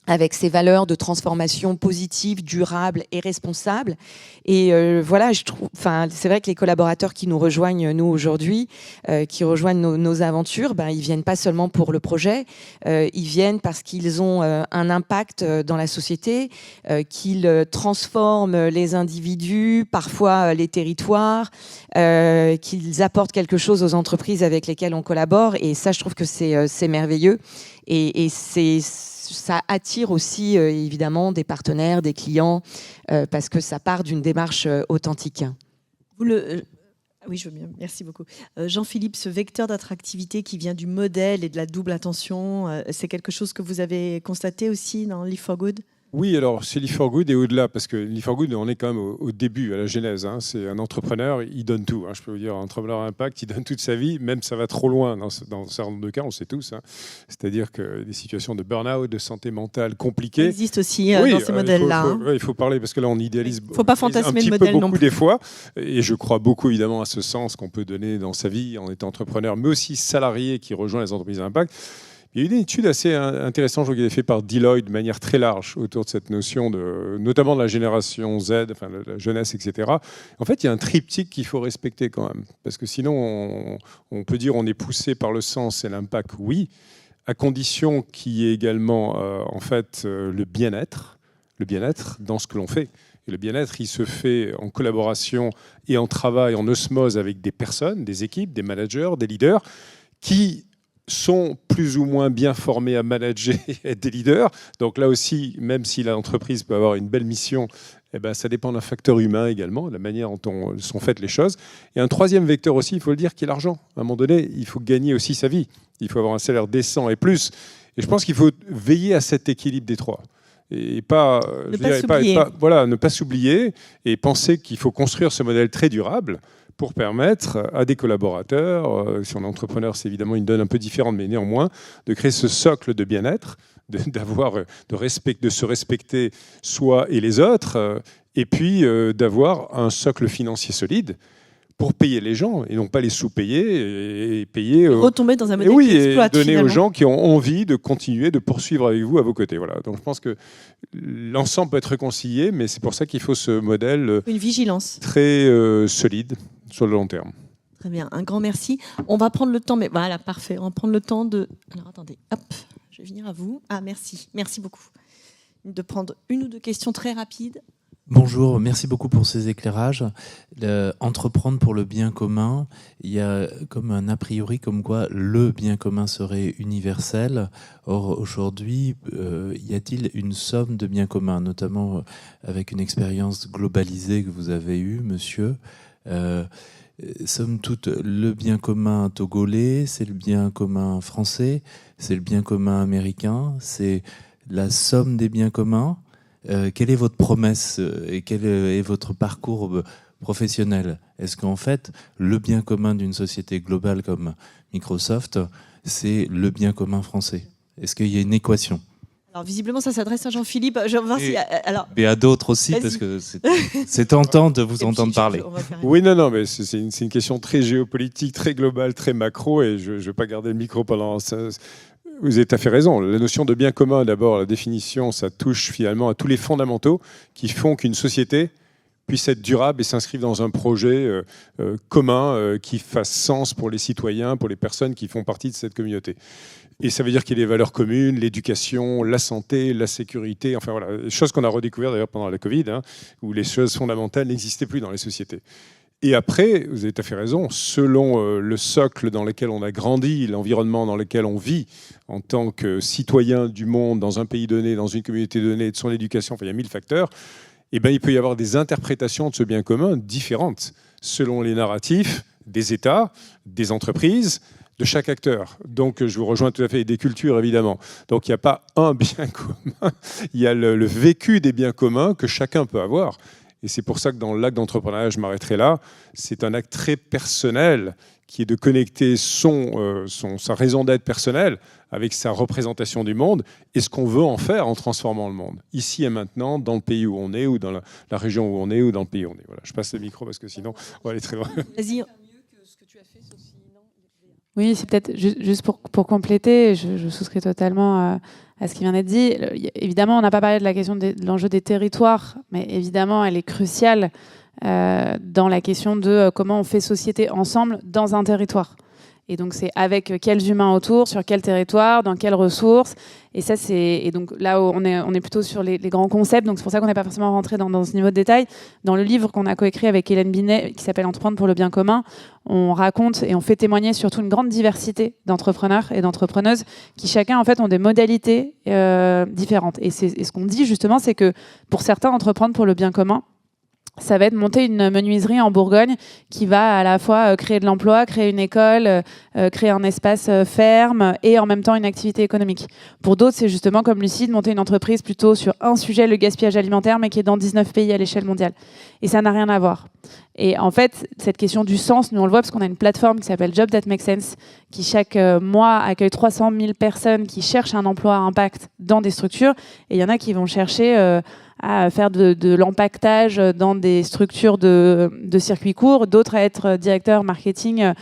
avec ces valeurs de transformation positive, durable et responsable. Et voilà, c'est vrai que les collaborateurs qui nous rejoignent, nous, aujourd'hui, qui rejoignent nos aventures, ils viennent pas seulement pour le projet, ils viennent parce qu'ils ont un impact dans la société, qu'ils transforment les individus, parfois les territoires, qu'ils apportent quelque chose aux entreprises avec lesquelles on collabore. Et ça, je trouve que c'est merveilleux. Et ça attire aussi évidemment des partenaires, des clients, parce que ça part d'une démarche authentique. Oui, je veux bien. Merci beaucoup. Jean-Philippe, ce vecteur d'attractivité qui vient du modèle et de la double attention, c'est quelque chose que vous avez constaté aussi dans Live for Good ? Oui, alors c'est Live for Good et au-delà, parce que Live for Good, on est quand même au début, à la genèse. C'est un entrepreneur, il donne tout. Je peux vous dire, un entrepreneur à impact, il donne toute sa vie, même ça va trop loin dans un certain nombre de cas, on le sait tous. C'est-à-dire que des situations de burn-out, de santé mentale compliquées. Ça existe aussi dans ces modèles-là. Il faut parler, parce que là, on idéalise faut pas fantasmer le modèle beaucoup des fois. Et je crois beaucoup, évidemment, à ce sens qu'on peut donner dans sa vie en étant entrepreneur, mais aussi salarié qui rejoint les entreprises à impact. Il y a eu une étude assez intéressante qui a été faite par Deloitte de manière très large autour de cette notion, notamment de la génération Z, enfin la jeunesse, etc. En fait, il y a un triptyque qu'il faut respecter quand même. Parce que sinon, on peut dire on est poussé par le sens et l'impact, oui, à condition qu'il y ait également le bien-être dans ce que l'on fait. Et le bien-être, il se fait en collaboration et en travail, en osmose avec des personnes, des équipes, des managers, des leaders qui sont plus ou moins bien formés à manager et être des leaders. Donc là aussi, même si l'entreprise peut avoir une belle mission, ça dépend d'un facteur humain également, de la manière dont sont faites les choses. Et un troisième vecteur aussi, il faut le dire, qui est l'argent. À un moment donné, il faut gagner aussi sa vie. Il faut avoir un salaire décent et plus. Et je pense qu'il faut veiller à cet équilibre des trois. Et ne pas s'oublier et penser qu'il faut construire ce modèle très durable pour permettre à des collaborateurs, si on est entrepreneur, c'est évidemment une donne un peu différente, mais néanmoins, de créer ce socle de bien-être, de se respecter soi et les autres, et puis d'avoir un socle financier solide pour payer les gens et non pas les sous-payer et payer. Retomber dans un modèle qui exploite, et donner finalement aux gens qui ont envie de continuer de poursuivre avec vous à vos côtés. Voilà. Donc je pense que l'ensemble peut être réconcilié, mais c'est pour ça qu'il faut ce modèle une vigilance très solide sur le long terme. Très bien, un grand merci. On va prendre le temps, mais voilà, parfait. On va prendre le temps de... Alors attendez, hop, je vais venir à vous. Ah, merci beaucoup. De prendre une ou deux questions très rapides. Bonjour, merci beaucoup pour ces éclairages. Entreprendre pour le bien commun, il y a comme un a priori comme quoi le bien commun serait universel. Or, aujourd'hui, y a-t-il une somme de biens communs, notamment avec une expérience globalisée que vous avez eue, monsieur somme toute, le bien commun togolais, c'est le bien commun français, c'est le bien commun américain, c'est la somme des biens communs. Quelle est votre promesse et quel est votre parcours professionnel? Est-ce qu'en fait, le bien commun d'une société globale comme Microsoft, c'est le bien commun français? Est-ce qu'il y a une équation? Alors visiblement, ça s'adresse à Jean-Philippe. Je vais voir si... Alors... Et à d'autres aussi, parce que c'est tentant de vous entendre parler. Oui, non, mais c'est une question très géopolitique, très globale, très macro, et je ne vais pas garder le micro pendant ça. Vous avez tout à fait raison. La notion de bien commun, d'abord, la définition, ça touche finalement à tous les fondamentaux qui font qu'une société puisse être durable et s'inscrire dans un projet commun qui fasse sens pour les citoyens, pour les personnes qui font partie de cette communauté. Et ça veut dire qu'il y a des valeurs communes, l'éducation, la santé, la sécurité, enfin voilà, des choses qu'on a redécouvertes d'ailleurs pendant la Covid, où les choses fondamentales n'existaient plus dans les sociétés. Et après, vous avez tout à fait raison, selon le socle dans lequel on a grandi, l'environnement dans lequel on vit en tant que citoyen du monde, dans un pays donné, dans une communauté donnée, de son éducation, enfin il y a 1000 facteurs, eh ben, il peut y avoir des interprétations de ce bien commun différentes selon les narratifs des États, des entreprises, de chaque acteur. Donc je vous rejoins tout à fait, et des cultures évidemment. Donc il n'y a pas un bien commun, il y a le vécu des biens communs que chacun peut avoir. Et c'est pour ça que dans l'acte d'entrepreneuriat, je m'arrêterai là, c'est un acte très personnel qui est de connecter sa raison d'être personnelle avec sa représentation du monde et ce qu'on veut en faire en transformant le monde, ici et maintenant, dans le pays où on est, ou dans la région où on est, ou dans le pays où on est. Voilà, je passe le micro parce que sinon, on va aller très loin. Vas-y. Oui, c'est peut-être juste pour compléter, je souscris totalement à ce qui vient d'être dit. Évidemment, on n'a pas parlé de la question de l'enjeu des territoires, mais évidemment, elle est cruciale dans la question de comment on fait société ensemble dans un territoire. Et donc, c'est avec quels humains autour, sur quel territoire, dans quelles ressources. Et ça, et donc là, on est plutôt sur les grands concepts. Donc, c'est pour ça qu'on n'est pas forcément rentré dans ce niveau de détail. Dans le livre qu'on a coécrit avec Hélène Binet, qui s'appelle Entreprendre pour le bien commun, on raconte et on fait témoigner surtout une grande diversité d'entrepreneurs et d'entrepreneuses qui chacun, en fait, ont des modalités différentes. Et ce qu'on dit, justement, c'est que pour certains, entreprendre pour le bien commun, ça va être monter une menuiserie en Bourgogne qui va à la fois créer de l'emploi, créer une école, créer un espace ferme et en même temps une activité économique. Pour d'autres, c'est justement comme Lucie, de monter une entreprise plutôt sur un sujet, le gaspillage alimentaire, mais qui est dans 19 pays à l'échelle mondiale. Et ça n'a rien à voir. Et en fait, cette question du sens, nous on le voit parce qu'on a une plateforme qui s'appelle Job That Makes Sense, qui chaque mois accueille 300 000 personnes qui cherchent un emploi à impact dans des structures. Et il y en a qui vont chercher à faire de l'empactage dans des structures de circuits courts, d'autres à être directeur marketing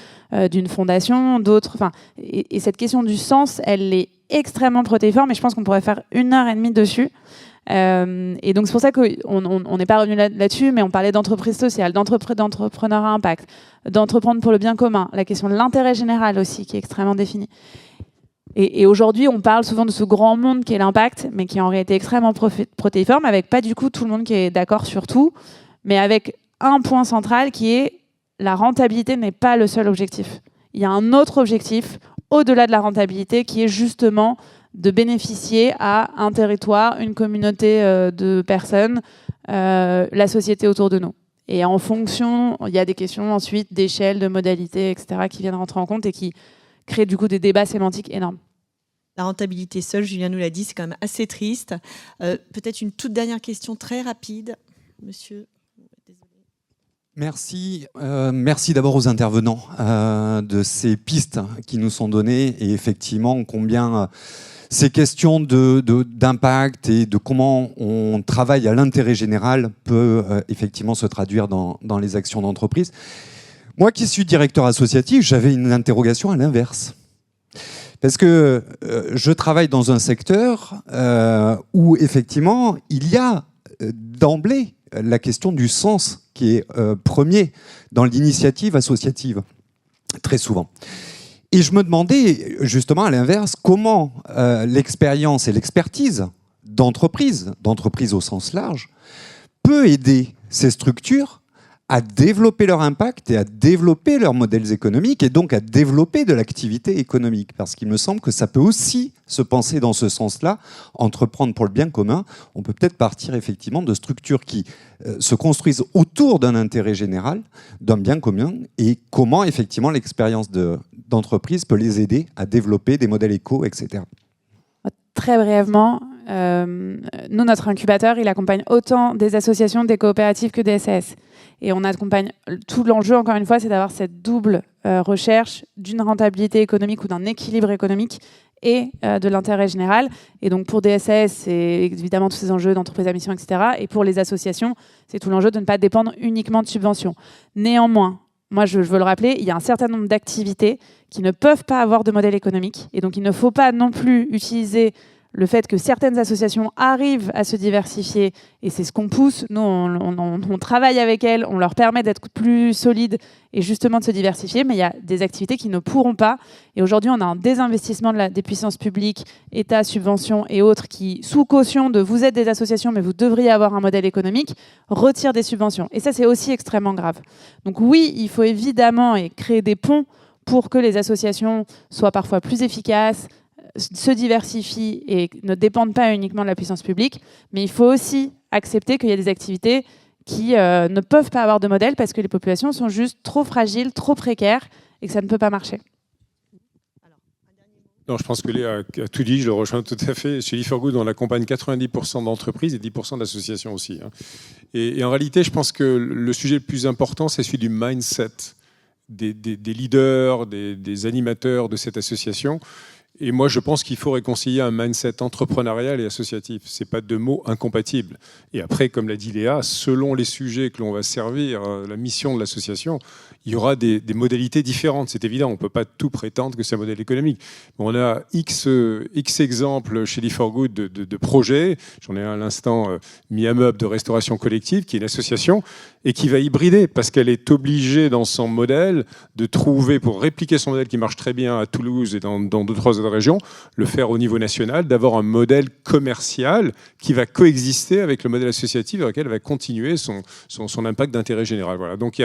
d'une fondation, d'autres. Enfin, et cette question du sens, elle est extrêmement protéiforme, et je pense qu'on pourrait faire 1h30 dessus. Et donc c'est pour ça qu'on n'est pas revenu là-dessus, mais on parlait d'entreprise sociale, d'entrepreneuriat impact, d'entreprendre pour le bien commun, la question de l'intérêt général aussi, qui est extrêmement définie. Et aujourd'hui, on parle souvent de ce grand monde qui est l'impact, mais qui est en réalité extrêmement protéiforme, avec pas du coup tout le monde qui est d'accord sur tout, mais avec un point central qui est la rentabilité n'est pas le seul objectif. Il y a un autre objectif au-delà de la rentabilité qui est justement de bénéficier à un territoire, une communauté de personnes, la société autour de nous. Et en fonction, il y a des questions ensuite d'échelle, de modalités, etc., qui viennent rentrer en compte et qui créent du coup des débats sémantiques énormes. La rentabilité seule, Julien nous l'a dit, c'est quand même assez triste. Peut-être une toute dernière question très rapide, monsieur. Merci. Merci d'abord aux intervenants de ces pistes qui nous sont données, et effectivement combien ces questions d'impact et de comment on travaille à l'intérêt général peut effectivement se traduire dans les actions d'entreprise. Moi qui suis directeur associatif, j'avais une interrogation à l'inverse. Parce que je travaille dans un secteur où effectivement il y a d'emblée la question du sens qui est premier dans l'initiative associative. très souvent. Et je me demandais, justement, à l'inverse, comment l'expérience et l'expertise d'entreprise au sens large, peut aider ces structures à développer leur impact et à développer leurs modèles économiques et donc à développer de l'activité économique. Parce qu'il me semble que ça peut aussi se penser dans ce sens-là, entreprendre pour le bien commun. On peut peut-être partir effectivement de structures qui se construisent autour d'un intérêt général, d'un bien commun, et comment effectivement l'expérience d'entreprise peut les aider à développer des modèles éco, etc. Très brièvement, nous, notre incubateur, il accompagne autant des associations, des coopératives que des SAS. Et on accompagne, tout l'enjeu, encore une fois, c'est d'avoir cette double recherche d'une rentabilité économique ou d'un équilibre économique et de l'intérêt général. Et donc pour des SAS, c'est évidemment tous ces enjeux d'entreprise à mission, etc. Et pour les associations, c'est tout l'enjeu de ne pas dépendre uniquement de subventions. Néanmoins, moi, je veux le rappeler, il y a un certain nombre d'activités qui ne peuvent pas avoir de modèle économique. Et donc, il ne faut pas non plus utiliser le fait que certaines associations arrivent à se diversifier, et c'est ce qu'on pousse. Nous, on travaille avec elles, on leur permet d'être plus solides et justement de se diversifier, mais il y a des activités qui ne pourront pas. Et aujourd'hui, on a un désinvestissement des puissances publiques, État, subventions et autres, qui, sous caution de vous êtes des associations, mais vous devriez avoir un modèle économique, retirent des subventions. Et ça, c'est aussi extrêmement grave. Donc oui, il faut évidemment créer des ponts pour que les associations soient parfois plus efficaces, se diversifient et ne dépendent pas uniquement de la puissance publique, mais il faut aussi accepter qu'il y a des activités qui ne peuvent pas avoir de modèle parce que les populations sont juste trop fragiles, trop précaires et que ça ne peut pas marcher. Non, je pense que Léa a tout dit, je le rejoins tout à fait. Chez Leaf4Good, on accompagne 90% d'entreprises et 10% d'associations aussi. Et en réalité, je pense que le sujet le plus important, c'est celui du mindset des leaders, des animateurs de cette association. Et moi, je pense qu'il faut réconcilier un mindset entrepreneurial et associatif. Ce n'est pas deux mots incompatibles. Et après, comme l'a dit Léa, selon les sujets que l'on va servir, la mission de l'association, il y aura des modalités différentes. C'est évident, on ne peut pas tout prétendre que c'est un modèle économique. On a X exemples chez Leaf4Good de projets. J'en ai un à l'instant, Miameuble de restauration collective, qui est une association et qui va hybrider parce qu'elle est obligée dans son modèle de trouver, pour répliquer son modèle qui marche très bien à Toulouse et dans 2-3 autres régions, le faire au niveau national, d'avoir un modèle commercial qui va coexister avec le modèle associatif dans lequel elle va continuer son impact d'intérêt général. Voilà. Donc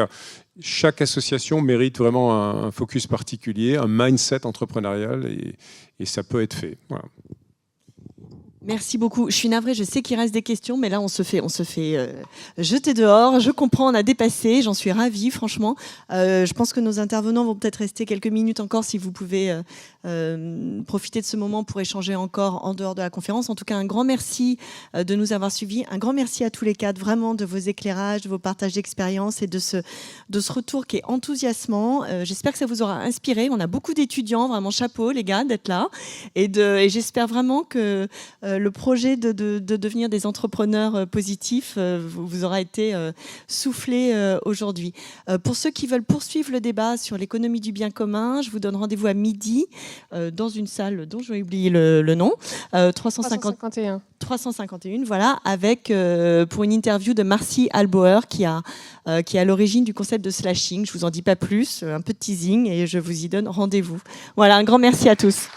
chaque association mérite vraiment un focus particulier, un mindset entrepreneurial et ça peut être fait. Voilà. Merci beaucoup. Je suis navrée, je sais qu'il reste des questions, mais là, on se fait jeter dehors. Je comprends, on a dépassé. J'en suis ravie, franchement. Je pense que nos intervenants vont peut-être rester quelques minutes encore si vous pouvez profiter de ce moment pour échanger encore en dehors de la conférence. En tout cas, un grand merci de nous avoir suivis. Un grand merci à tous les quatre, vraiment, de vos éclairages, de vos partages d'expérience et de ce retour qui est enthousiasmant. J'espère que ça vous aura inspiré. On a beaucoup d'étudiants, vraiment chapeau, les gars, d'être là. Et j'espère vraiment que le projet de devenir des entrepreneurs positifs vous aura été soufflé aujourd'hui. Pour ceux qui veulent poursuivre le débat sur l'économie du bien commun, je vous donne rendez-vous à midi dans une salle dont je vais oublier le nom, 351, voilà, avec pour une interview de Marcy Albauer qui est à l'origine du concept de slashing. Je vous en dis pas plus, un peu de teasing et je vous y donne rendez-vous. Voilà, un grand merci à tous.